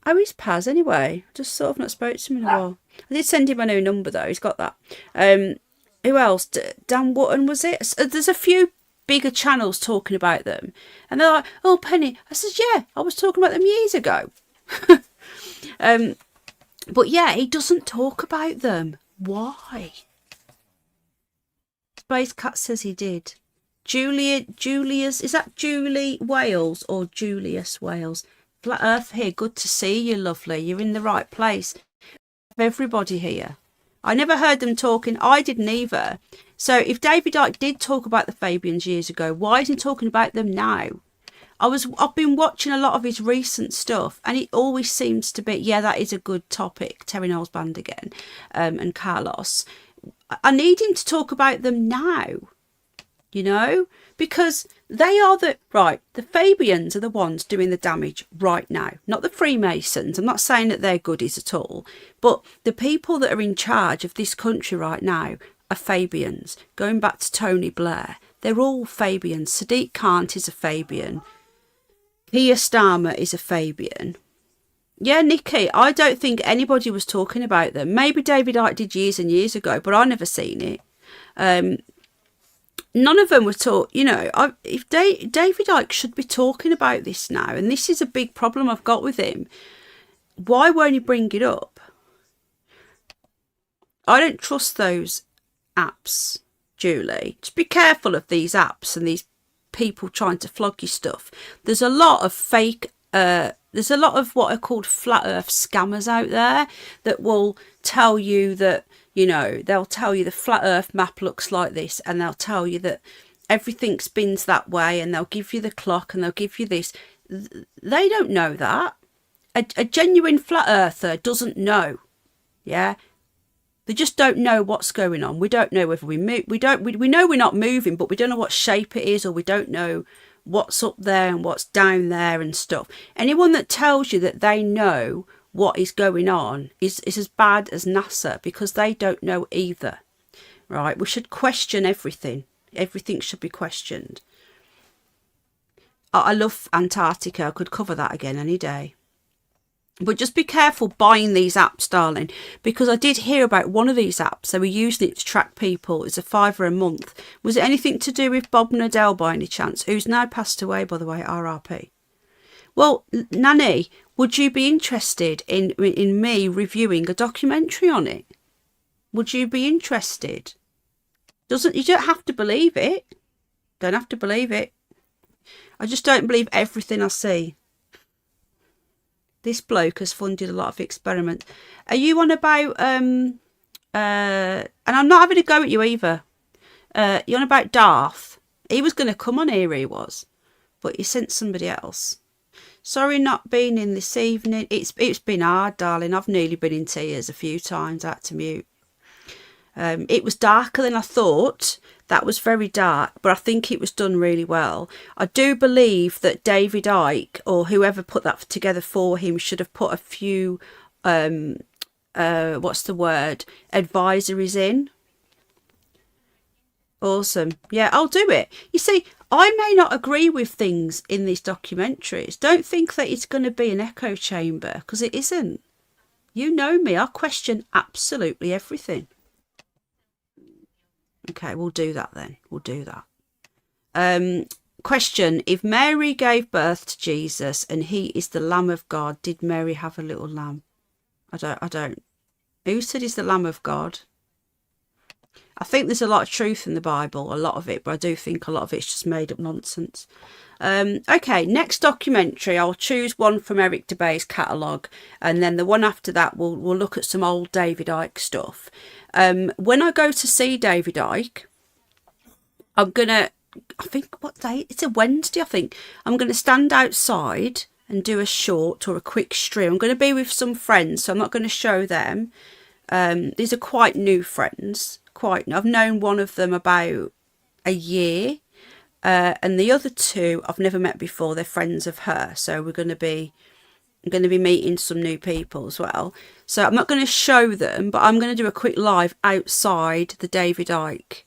How is Paz anyway? Just sort of not spoke to him in a while. I did send him a new number though. He's got that. Who else? Dan Wotton, was it? There's a few bigger channels talking about them. And they're like, oh, Penny. I said, yeah, I was talking about them years ago. But yeah, he doesn't talk about them. Why? Space Cat says he did. Julius, is that Julie Wales or Julius Wales? Flat Earth here, good to see you, lovely. You're in the right place. everybody here. I never heard them talking. I didn't either. So if David Icke did talk about the Fabians years ago, why isn't he talking about them now? I've been watching a lot of his recent stuff, and it always seems to be, yeah, that is a good topic. Terry Knowles Band again, and Carlos. I need him to talk about them now, you know, because they are the Fabians are the ones doing the damage right now, not the Freemasons. I'm not saying that they're goodies at all, but the people that are in charge of this country right now are Fabians. Going back to Tony Blair, they're all Fabians. Sadiq Khan is a Fabian. Keir Starmer is a Fabian. Yeah, Nikki, I don't think anybody was talking about them. Maybe David Icke did years and years ago, but I never seen it. None of them were taught, you know, David Icke should be talking about this now, and this is a big problem I've got with him. Why won't he bring it up? I don't trust those apps, Julie. Just be careful of these apps and these people trying to flog you stuff. There's a lot of fake, there's a lot of what are called flat earth scammers out there that will tell you that, you know, they'll tell you the flat earth map looks like this, and they'll tell you that everything spins that way, and they'll give you the clock, and they'll give you this. They don't know that. A genuine flat earther doesn't know. Yeah. They just don't know what's going on. We don't know whether we move. We know we're not moving, but we don't know what shape it is, or we don't know what's up there and what's down there and stuff. Anyone that tells you that they know what is going on is as bad as NASA, because they don't know either. Right? We should question everything. Everything should be questioned. I love Antarctica. I could cover that again any day. But just be careful buying these apps, darling, because I did hear about one of these apps. They were using it to track people. It's $5 a month. Was it anything to do with Bob Nadell by any chance? Who's now passed away, by the way, RRP. Well, Nanny, would you be interested in me reviewing a documentary on it? Would you be interested? You don't have to believe it. Don't have to believe it. I just don't believe everything I see. This bloke has funded a lot of experiments. Are you on about, and I'm not having a go at you either. You're on about Darth. He was going to come on here, he was. But he sent somebody else. Sorry not being in this evening. It's been hard, darling. I've nearly been in tears a few times. I had to mute. It was darker than I thought. That was very dark, but I think it was done really well. I do believe that David Icke, or whoever put that together for him, should have put a few, what's the word, advisories in. Awesome. Yeah, I'll do it. You see, I may not agree with things in these documentaries. Don't think that it's going to be an echo chamber, because it isn't. You know me, I question absolutely everything. Okay, we'll do that then. We'll do that. Question: if Mary gave birth to Jesus and he is the Lamb of God, did Mary have a little lamb? I don't. Who said he's the Lamb of God? I think there's a lot of truth in the Bible, a lot of it, but I do think a lot of it's just made up nonsense. Okay, next documentary, I'll choose one from Eric Dubay's catalogue, and then the one after that we'll look at some old David Icke stuff. When I go to see David Icke, I'm gonna, I think, what day? It's a Wednesday, I think. I'm gonna stand outside and do a short or a quick stream. I'm gonna be with some friends, so I'm not gonna show them. These are quite new friends. I've known one of them about a year. And the other two I've never met before. They're friends of her, so I'm going to be meeting some new people as well. So I'm not going to show them, but I'm going to do a quick live outside the David Icke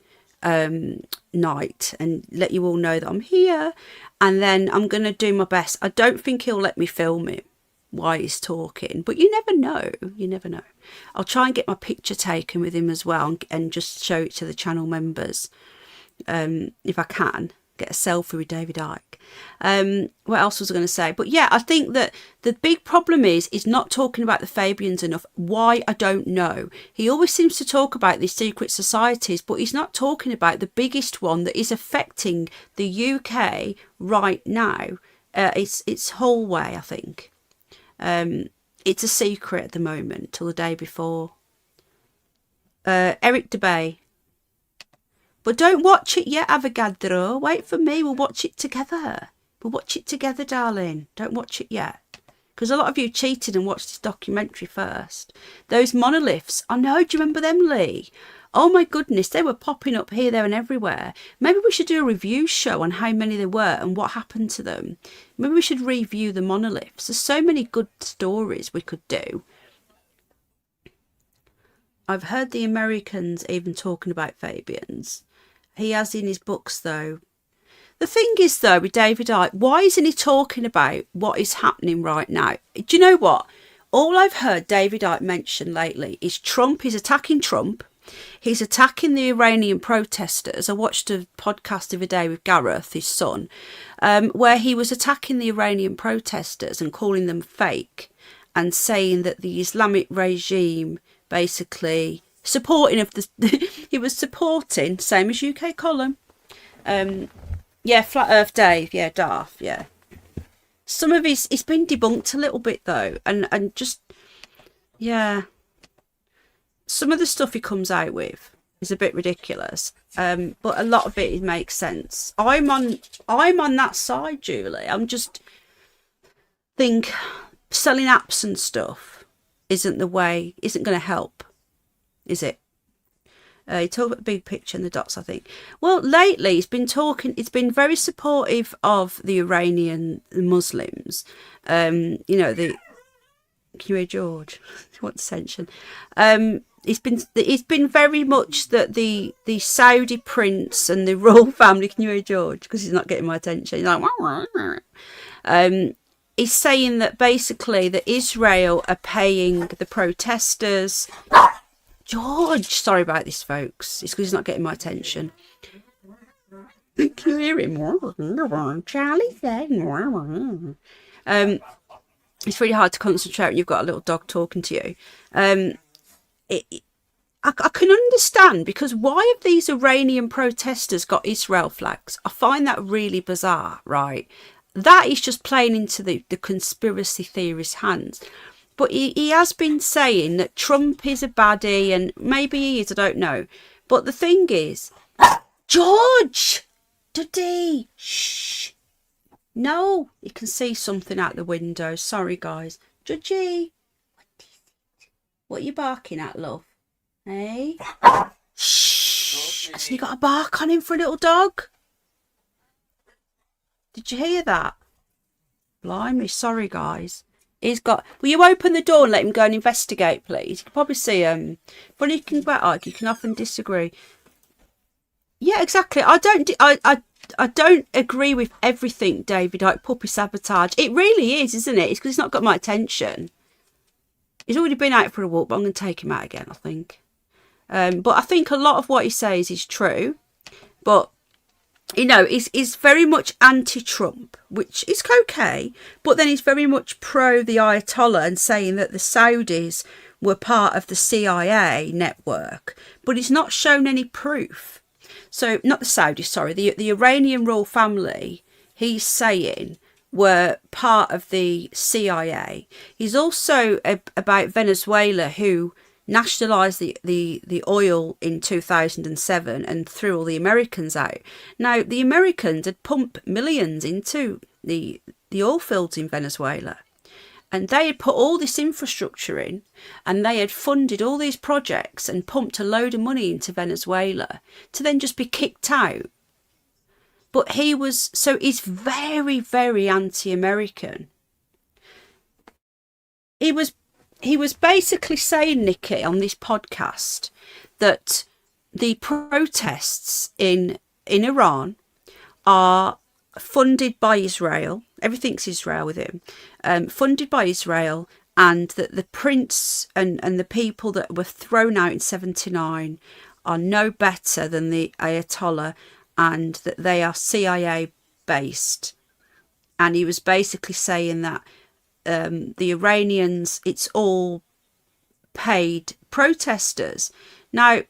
night and let you all know that I'm here. And then I'm going to do my best. I don't think he'll let me film him while he's talking, but you never know. You never know. I'll try and get my picture taken with him as well and just show it to the channel members if I can. Get a selfie with David Icke. What else was I going to say? But yeah, I think that the big problem is not talking about the Fabians enough. Why? I don't know. He always seems to talk about these secret societies, but he's not talking about the biggest one that is affecting the UK right now. It's Hallway, I think. It's a secret at the moment till the day before. Eric DeBay. But don't watch it yet, Avogadro. Wait for me. We'll watch it together. We'll watch it together, darling. Don't watch it yet. Because a lot of you cheated and watched this documentary first. Those monoliths. I know. Do you remember them, Lee? Oh, my goodness. They were popping up here, there and everywhere. Maybe we should do a review show on how many there were and what happened to them. Maybe we should review the monoliths. There's so many good stories we could do. I've heard the Americans even talking about Fabians. He has in his books, though. The thing is, though, with David Icke, why isn't he talking about what is happening right now? Do you know what? All I've heard David Icke mention lately is Trump. He's attacking Trump. He's attacking the Iranian protesters. I watched a podcast the other day with Gareth, his son, where he was attacking the Iranian protesters and calling them fake and saying that the Islamic regime basically supporting of the he was supporting, same as UK column, yeah, Flat Earth Dave, yeah, Darth, yeah. Some of his, it's been debunked a little bit though, and just, yeah, some of the stuff he comes out with is a bit ridiculous, but a lot of it makes sense. I'm on that side, Julie. I'm just think selling apps and stuff isn't the way, isn't going to help, is it? You talk about the big picture and the dots, I think. Well, lately it's been very supportive of the Iranian Muslims. You know, can you hear George? What attention? It's been very much that the Saudi prince and the royal family, can you hear George? Because he's not getting my attention. He's like, he's saying that basically that Israel are paying the protesters. George, sorry about this, folks. It's because he's not getting my attention. Can you hear him? Charlie said. It's really hard to concentrate when you've got a little dog talking to you. I can understand, because why have these Iranian protesters got Israel flags? I find that really bizarre, right? That is just playing into the conspiracy theorist's hands. But he has been saying that Trump is a baddie, and maybe he is, I don't know. But the thing is, George! Duddy! Shh! No, you can see something out the window. Sorry, guys. Judgy! What are you barking at, love? Hey? Shh! Hasn't he got a bark on him for a little dog? Did you hear that? Blimey, sorry, guys. He's got. Will you open the door and let him go and investigate, please? You can probably see when you can about Ike, you can often disagree. Yeah, exactly. I don't agree with everything David Icke puppy sabotage. It really is, isn't it? It's because he's not got my attention. He's already been out for a walk, but I'm going to take him out again, I think. But I think a lot of what he says is true. But you know, is very much anti-Trump, which is okay, but then he's very much pro the Ayatollah and saying that the Saudis were part of the CIA network, but he's not shown any proof. So, not the Saudis, sorry, the Iranian royal family, he's saying, were part of the CIA. He's also about Venezuela, who nationalised the oil in 2007 and threw all the Americans out. Now, the Americans had pumped millions into the oil fields in Venezuela, and they had put all this infrastructure in, and they had funded all these projects and pumped a load of money into Venezuela to then just be kicked out. But he's very, very anti-American. He was basically saying, Icke, on this podcast, that the protests in Iran are funded by Israel. Everything's Israel with him. Funded by Israel, and that the prince and the people that were thrown out in 1979 are no better than the Ayatollah, and that they are CIA based. And he was basically saying that the Iranians, it's all paid protesters. Now,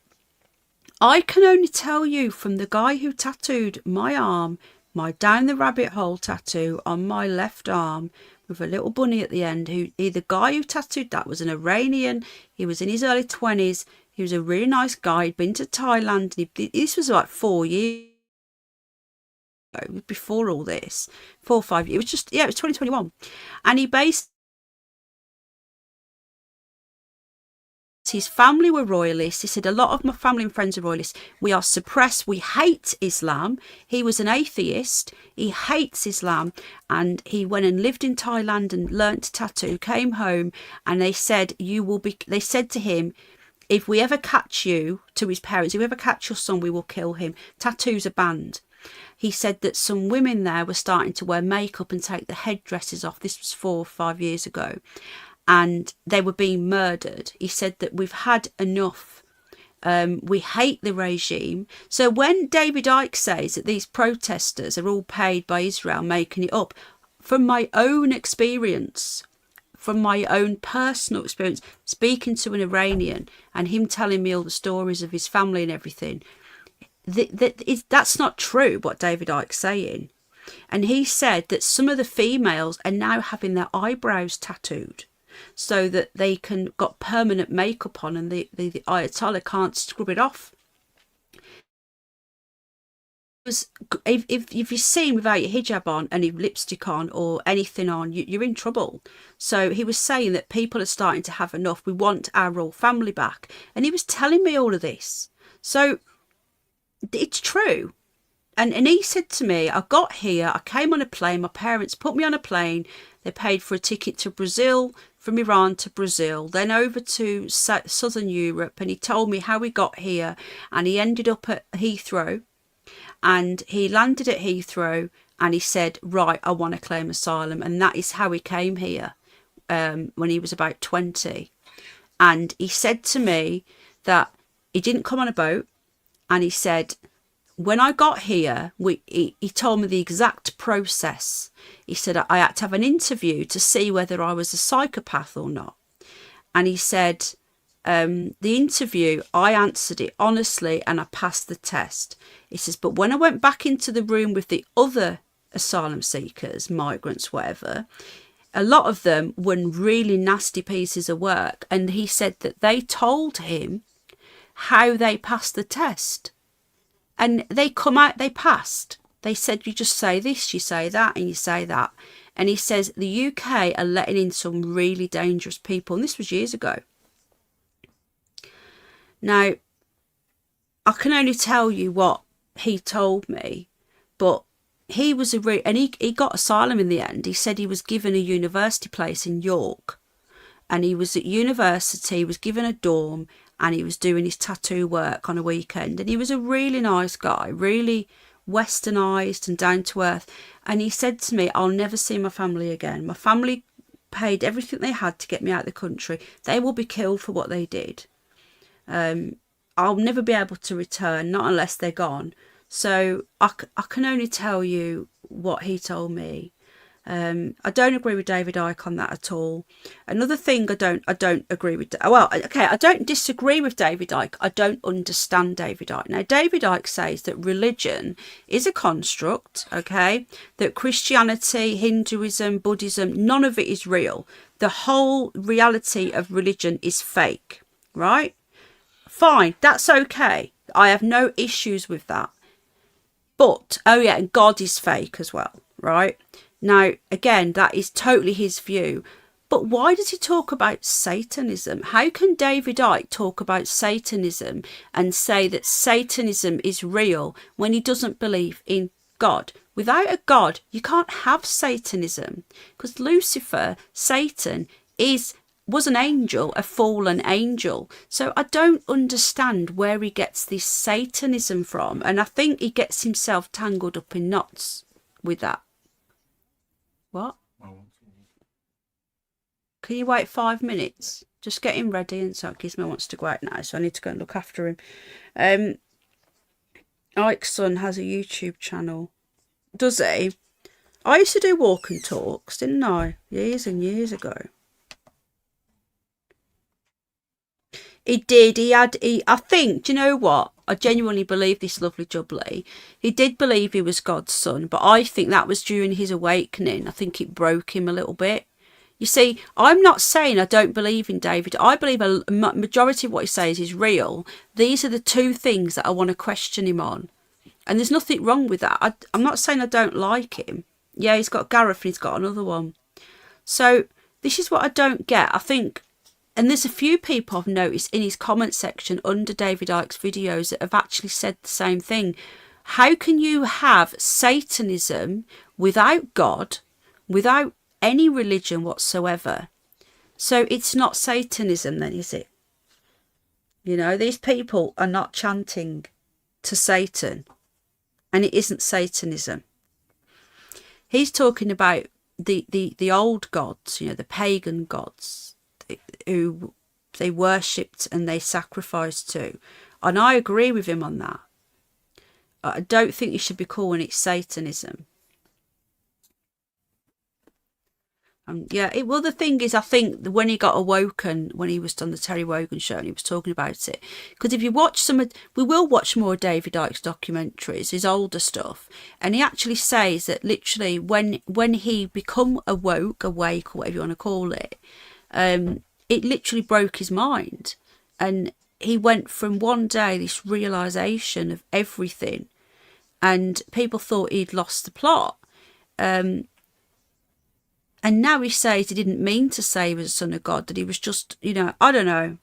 I can only tell you from the guy who tattooed my arm, my down the rabbit hole tattoo on my left arm with a little bunny at the end. The guy who tattooed that was an Iranian. He was in his early 20s. He was a really nice guy. He'd been to Thailand. This was like 4 years ago, before all this. 4 or 5 years. It was just, it was 2021. And he based his family were royalists. He said, a lot of my family and friends are royalists. We are suppressed. We hate Islam. He was an atheist. He hates Islam. And he went and lived in Thailand and learnt to tattoo, came home, and they said, they said to him, if we ever catch you, to his parents, if we ever catch your son, we will kill him. Tattoos are banned. He said that some women there were starting to wear makeup and take the headdresses off. This was 4 or 5 years ago. And they were being murdered. He said that we've had enough. We hate the regime. So when David Icke says that these protesters are all paid by Israel making it up, from my own experience, from my own personal experience, speaking to an Iranian and him telling me all the stories of his family and everything, that's not true, what David Icke's saying. And he said that some of the females are now having their eyebrows tattooed, so that they can got permanent makeup on, and the Ayatollah can't scrub it off. If you're seen without your hijab on, any lipstick on or anything on, you're in trouble. So he was saying that people are starting to have enough. We want our royal family back. And he was telling me all of this. So it's true. And he said to me, I got here, I came on a plane, my parents put me on a plane, they paid for a ticket to Brazil, from Iran to Brazil, then over to Southern Europe, and he told me how he got here, and he ended up at Heathrow, and he landed at Heathrow, and he said, right, I want to claim asylum, and that is how he came here when he was about 20. And he said to me that he didn't come on a boat, and he said, when I got here, he told me the exact process. He said I had to have an interview to see whether I was a psychopath or not. And he said, the interview, I answered it honestly and I passed the test. He says, but when I went back into the room with the other asylum seekers, migrants, whatever, a lot of them were really nasty pieces of work. And he said that they told him how they passed the test. And they come out, they passed. They said, you just say this, you say that, and you say that. And he says, the UK are letting in some really dangerous people. And this was years ago. Now, I can only tell you what he told me, but he was he got asylum in the end. He said he was given a university place in York. And he was at university, he was given a dorm, and he was doing his tattoo work on a weekend. And he was a really nice guy, really westernised and down to earth. And he said to me, I'll never see my family again. My family paid everything they had to get me out of the country. They will be killed for what they did. I'll never be able to return, not unless they're gone. So I can only tell you what he told me. I don't agree with David Icke on that at all. Another thing I don't agree with, well, okay, I don't disagree with David Icke. I don't understand David Icke. Now, David Icke says that religion is a construct, okay, that Christianity, Hinduism, Buddhism, none of it is real. The whole reality of religion is fake, right? Fine, that's okay. I have no issues with that. But, oh yeah, and God is fake as well, right? Now, again, that is totally his view. But why does he talk about Satanism? How can David Icke talk about Satanism and say that Satanism is real when he doesn't believe in God? Without a God, you can't have Satanism. Because Lucifer, Satan, was an angel, a fallen angel. So I don't understand where he gets this Satanism from. And I think he gets himself tangled up in knots with that. What? Can you wait 5 minutes? Just getting ready, and so Gizmo wants to go out now, so I need to go and look after him. Ike's son has a YouTube channel. Does he? I used to do walk and talks, didn't I? Years and years ago. He did. I think, do you know what? I genuinely believe this lovely jubbly. He did believe he was God's son, but I think that was during his awakening. I think it broke him a little bit. You see, I'm not saying I don't believe in David. I believe a majority of what he says is real. These are the two things that I want to question him on. And there's nothing wrong with that. I'm not saying I don't like him. Yeah, he's got Gareth and he's got another one. So this is what I don't get. I think, and there's a few people I've noticed in his comment section under David Icke's videos that have actually said the same thing. How can you have Satanism without God, without any religion whatsoever? So it's not Satanism then, is it? You know, these people are not chanting to Satan, and it isn't Satanism. He's talking about the old gods, you know, the pagan gods who they worshipped and they sacrificed to. And I agree with him on that. I don't think you should be calling it Satanism. Well, the thing is, I think when he got awoken, when he was on the Terry Wogan show and he was talking about it, because if you watch we will watch more of David Icke's documentaries, his older stuff, and he actually says that literally when he become awake, or whatever you want to call it, it literally broke his mind. And he went from one day, this realisation of everything, and people thought he'd lost the plot. And now he says he didn't mean to say he was a son of God, that he was just, you know, I don't know.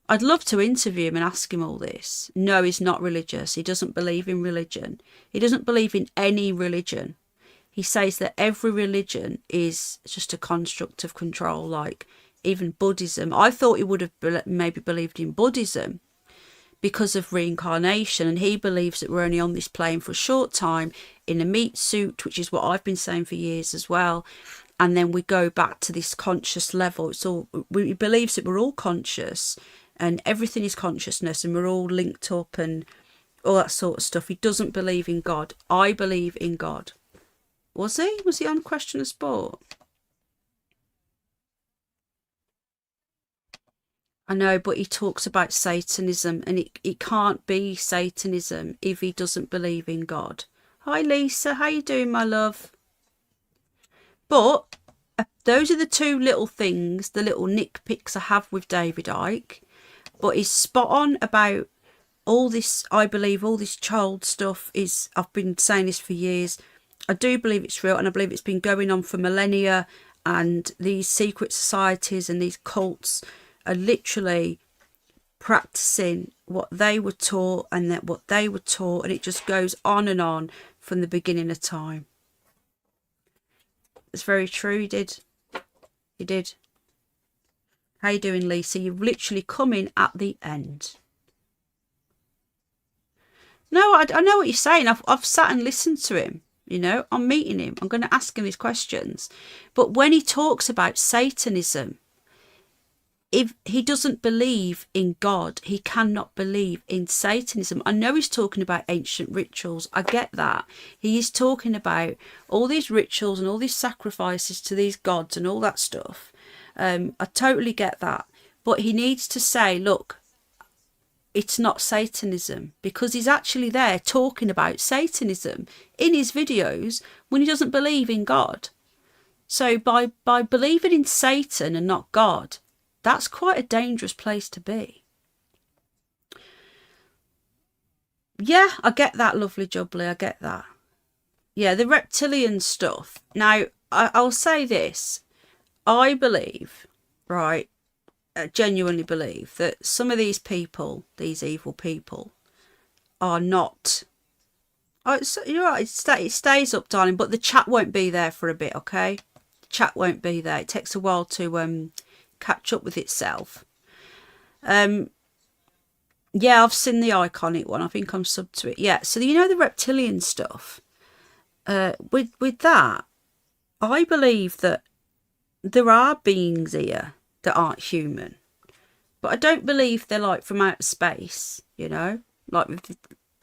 I'd love to interview him and ask him all this. No, he's not religious. He doesn't believe in religion. He doesn't believe in any religion. He says that every religion is just a construct of control, like even Buddhism. I thought he would have maybe believed in Buddhism because of reincarnation, and he believes that we're only on this plane for a short time in a meat suit, which is what I've been saying for years as well. And then we go back to this conscious level. He believes that we're all conscious and everything is consciousness and we're all linked up and all that sort of stuff. He doesn't believe in God. I believe in God. Was he? Was he on Question of Sport? I know, but he talks about Satanism, and it can't be Satanism if he doesn't believe in God. Hi Lisa, how you doing, my love? But those are the two little things, the little nitpicks I have with David Icke. But he's spot on about all this. I believe all this child stuff is, I've been saying this for years. I do believe it's real, and I believe it's been going on for millennia, and these secret societies and these cults are literally practicing what they were taught, and that what they were taught, and it just goes on from the beginning of time. It's very true. He did. How you doing, Lisa? You've literally come in at the end. No, I know what you're saying. I've sat and listened to him. You know, I'm meeting him. I'm going to ask him his questions. But when he talks about Satanism, if he doesn't believe in God, he cannot believe in Satanism. I know he's talking about ancient rituals. I get that. He is talking about all these rituals and all these sacrifices to these gods and all that stuff. I totally get that. But he needs to say, look, it's not Satanism, because he's actually there talking about Satanism in his videos when he doesn't believe in God. So by believing in Satan and not God, that's quite a dangerous place to be. Yeah, I get that, lovely jubbly. I get that. Yeah, the reptilian stuff. Now, I'll say this. I believe, right, I genuinely believe that some of these people, these evil people, are not... Oh, you're right, it stays up, darling, but the chat won't be there for a bit, okay? The chat won't be there. It takes a while to... catch up with itself. Yeah, I've seen the iconic one. I think I'm sub to it. Yeah, so you know the reptilian stuff. With that, I believe that there are beings here that aren't human, but I don't believe they're like from outer space. You know, like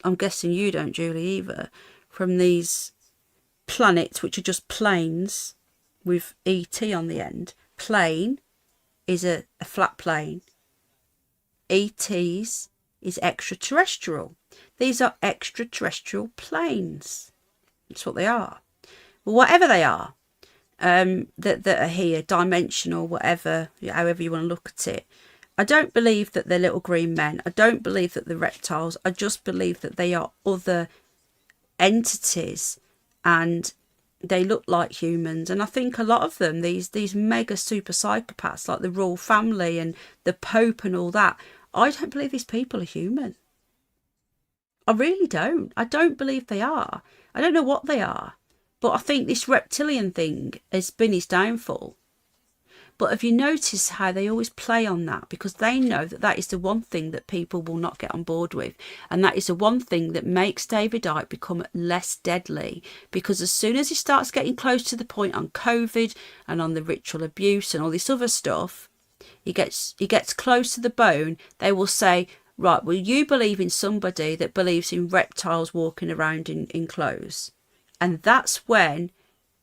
I'm guessing you don't, Julie, either. From these planets, which are just planes with ET on the end. Plane is a flat plane. ETs, is extraterrestrial. These are extraterrestrial planes. That's what they are. Well, whatever they are, that are here, dimensional, whatever, however you want to look at it. I don't believe that they're little green men. I don't believe that they're reptiles. I just believe that they are other entities and they look like humans. And I think a lot of them, these mega super psychopaths like the royal family and the Pope and all that, I don't believe these people are human. I really don't. I don't believe they are. I don't know what they are. But I think this reptilian thing has been his downfall. But have you noticed how they always play on that? Because they know that that is the one thing that people will not get on board with. And that is the one thing that makes David Icke become less deadly. Because as soon as he starts getting close to the point on COVID and on the ritual abuse and all this other stuff, he gets close to the bone, they will say, right, well, you believe in somebody that believes in reptiles walking around in clothes. And that's when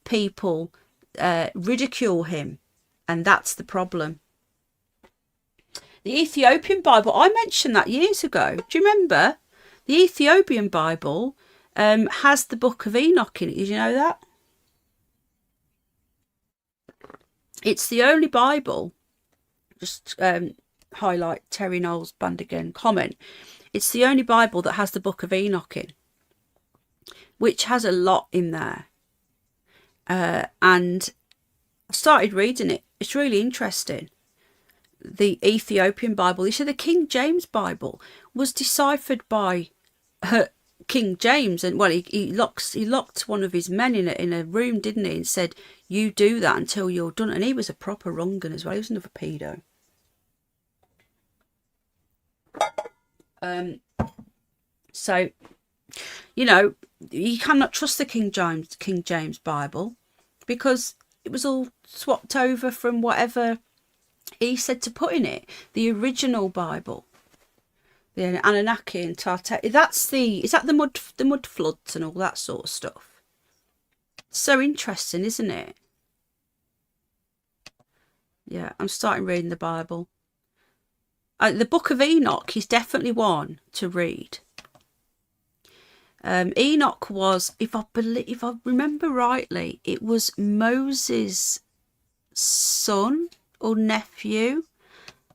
people ridicule him. And that's the problem. The Ethiopian Bible, I mentioned that years ago. Do you remember? The Ethiopian Bible has the Book of Enoch in it. Did you know that? It's the only Bible. Just highlight Terry Knowles Bandigan comment. It's the only Bible that has the Book of Enoch in, which has a lot in there. And I started reading it. It's really interesting. The Ethiopian Bible, they say the King James Bible was deciphered by King James, and well, he locked one of his men in a room, didn't he, and said, "You do that until you're done." And he was a proper wrong'un as well. He was another pedo. So, you know, you cannot trust the King James Bible because it was all swapped over from whatever he said to put in it. The original Bible, the Anunnaki and Tartar. Is that the mud floods and all that sort of stuff? So interesting, isn't it? Yeah, I'm starting reading the Bible. The Book of Enoch is definitely one to read. Enoch was, if I remember rightly, it was Moses' son or nephew,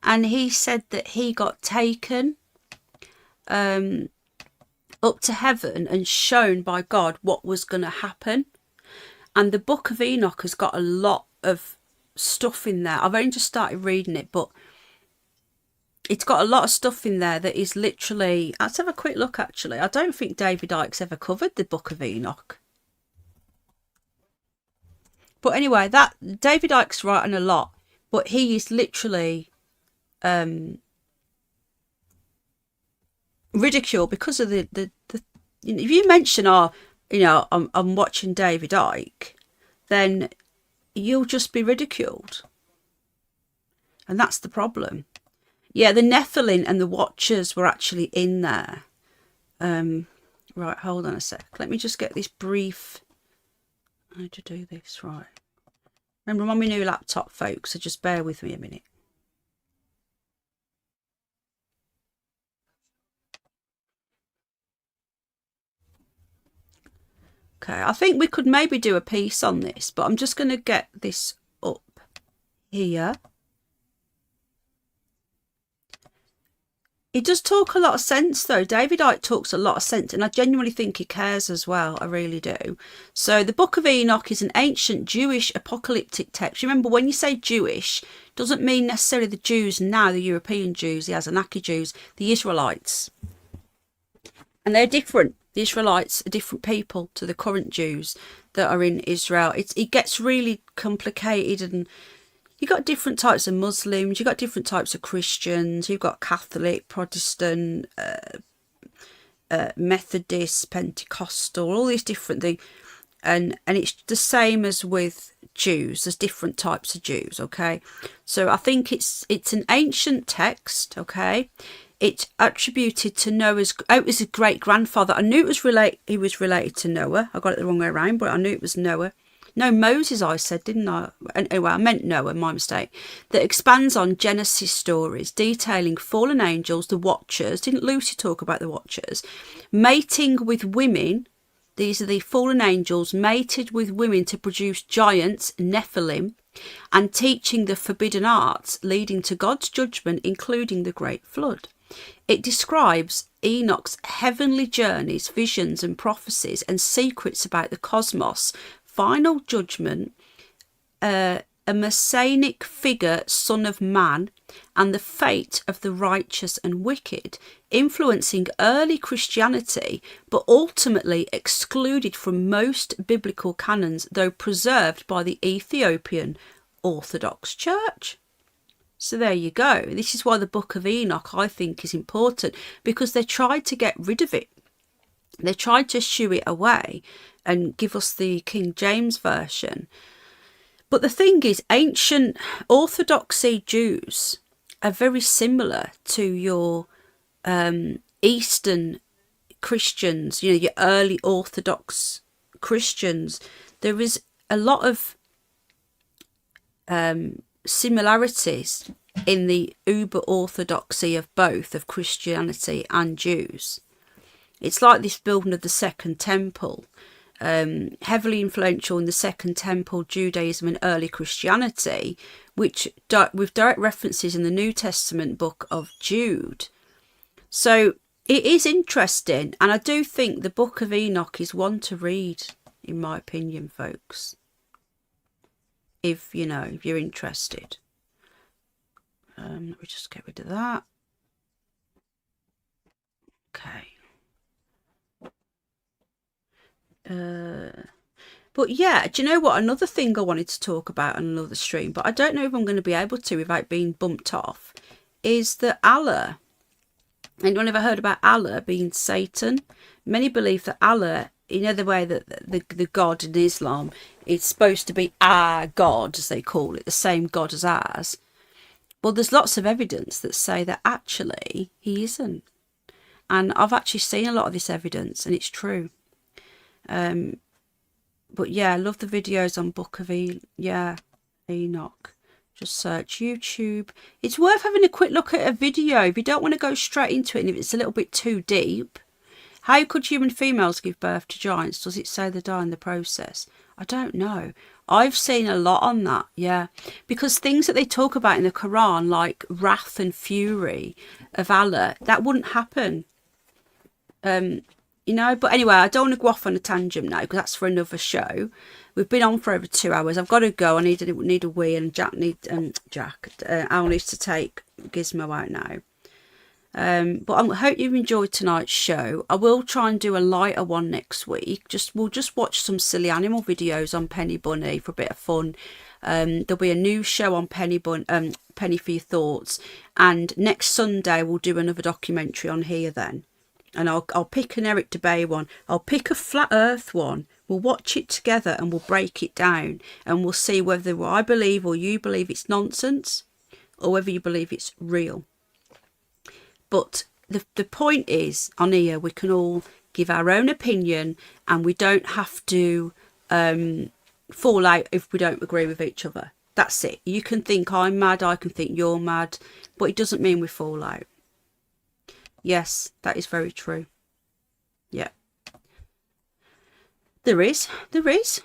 and he said that he got taken up to heaven and shown by God what was going to happen. And the Book of Enoch has got a lot of stuff in there. I've only just started reading it, but it's got a lot of stuff in there that is literally... Let's have a quick look, actually. I don't think David Icke's ever covered the Book of Enoch. But anyway, that David Icke's writing a lot, but he is literally ridiculed because of the if you mention, I'm watching David Icke, then you'll just be ridiculed. And that's the problem. Yeah, the Nephilim and the Watchers were actually in there. Right, hold on a sec. Let me just get this brief... How to do this, right. Remember, I'm on my new laptop, folks, so just bear with me a minute. Okay, I think we could maybe do a piece on this, but I'm just going to get this up here. He does talk a lot of sense, though. David Icke talks a lot of sense, and I genuinely think he cares as well. I really do. So the Book of Enoch is an ancient Jewish apocalyptic text. Remember, when you say Jewish, it doesn't mean necessarily the Jews now, the European Jews, the Anunnaki Jews, the Israelites. And they're different. The Israelites are different people to the current Jews that are in Israel. It gets really complicated, and you've got different types of Muslims, you've got different types of Christians, you've got Catholic, Protestant, Methodist, Pentecostal, all these different things. And it's the same as with Jews. There's different types of Jews, okay? So I think it's an ancient text, okay? It's attributed to Noah's... Oh, it was a great-grandfather. I knew he was related to Noah. I got it the wrong way around, but I knew it was Noah. No, Moses, I said, didn't I? Anyway, I meant Noah, my mistake. That expands on Genesis stories, detailing fallen angels, the Watchers. Didn't Lucy talk about the Watchers? Mating with women. These are the fallen angels mated with women to produce giants, Nephilim, and teaching the forbidden arts, leading to God's judgment, including the Great Flood. It describes Enoch's heavenly journeys, visions and prophecies and secrets about the cosmos, final judgment, a messianic figure, son of man, and the fate of the righteous and wicked, influencing early Christianity, but ultimately excluded from most biblical canons, though preserved by the Ethiopian Orthodox Church. So there you go. This is why the Book of Enoch, I think, is important, because they tried to get rid of it. They tried to shoo it away and give us the King James Version. But the thing is, ancient Orthodoxy Jews are very similar to your Eastern Christians, you know, your early Orthodox Christians. There is a lot of similarities in the uber orthodoxy of both, of Christianity and Jews. It's like this building of the Second Temple, heavily influential in the Second Temple, Judaism and early Christianity, which with direct references in the New Testament book of Jude. So it is interesting, and I do think the Book of Enoch is one to read, in my opinion, folks. If you're interested. Let me just get rid of that. Okay. But yeah, do you know what? Another thing I wanted to talk about on another stream, but I don't know if I'm going to be able to without being bumped off, is that Allah. Anyone ever heard about Allah being Satan? Many believe that Allah, you know, the way that the God in Islam is supposed to be our God, as they call it, the same God as ours. Well, there's lots of evidence that say that actually he isn't. And I've actually seen a lot of this evidence, and it's true. But yeah, I love the videos on Book of Enoch. Just search YouTube. It's worth having a quick look at a video if you don't want to go straight into it, and if it's a little bit too deep. How could human females give birth to giants? Does it say they die in the process? I don't know. I've seen a lot on that, yeah. Because things that they talk about in the Quran, like wrath and fury of Allah, that wouldn't happen. You know, but anyway, I don't want to go off on a tangent now, because that's for another show. We've been on for over 2 hours. I've got to go. I need a wee, and Al needs to take Gizmo out now. But I hope you've enjoyed tonight's show. I will try and do a lighter one next week. We'll just watch some silly animal videos on Penny Bunny for a bit of fun. There'll be a new show on Penny for Your Thoughts, and next Sunday we'll do another documentary on here then. And I'll pick an Eric Dubay one. I'll pick a flat Earth one. We'll watch it together and we'll break it down, and we'll see whether I believe or you believe it's nonsense, or whether you believe it's real. But the point is, on here, we can all give our own opinion, and we don't have to fall out if we don't agree with each other. That's it. You can think I'm mad, I can think you're mad, but it doesn't mean we fall out. Yes, that is very true. Yeah. There is. There's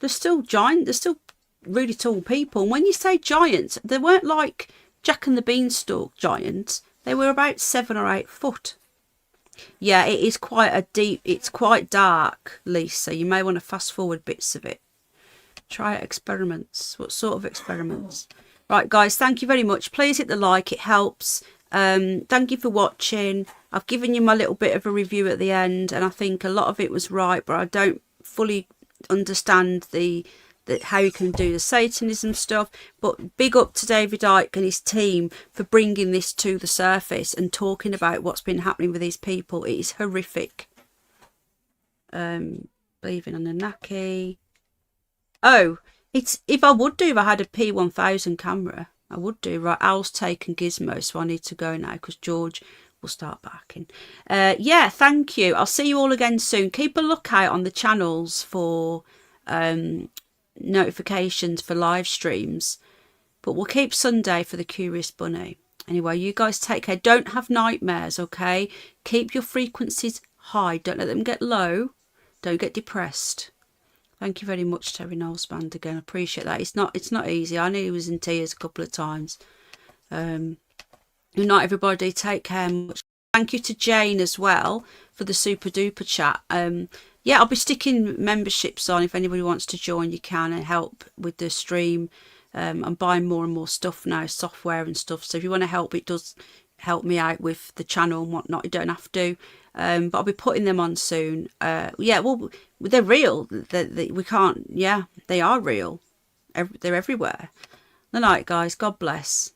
still there's still really tall people. And when you say giants, they weren't like Jack and the Beanstalk giants. They were about 7 or 8 foot. Yeah, it is it's quite dark, Lisa. You may want to fast forward bits of it. Try experiments. What sort of experiments? Right, guys, thank you very much. Please hit the like, it helps. Thank you for watching. I've given you my little bit of a review at the end, and I think a lot of it was right, but I don't fully understand how you can do the Satanism stuff. But big up to David Icke and his team for bringing this to the surface and talking about what's been happening with these people. It is horrific. Believing on the Icke. Oh, if I had a P1000 camera, I would do. Right, Al's taken Gizmo, so I need to go now because George will start barking. Yeah, thank you. I'll see you all again soon. Keep a lookout on the channels for notifications for live streams. But we'll keep Sunday for the Curious Bunny. Anyway, you guys take care. Don't have nightmares, okay? Keep your frequencies high. Don't let them get low. Don't get depressed. Thank you very much, Terry Knowles-Band, again. I appreciate that. It's not easy. I knew he was in tears a couple of times. Good night, everybody. Take care. Thank you to Jane as well for the super duper chat. Yeah, I'll be sticking memberships on. If anybody wants to join, you can, and help with the stream. I'm buying more and more stuff now, software and stuff. So if you want to help, it does help me out with the channel and whatnot. You don't have to. But I'll be putting them on soon. Yeah, well, they're real. We can't, yeah, they are real. They're everywhere. Good night, guys. God bless.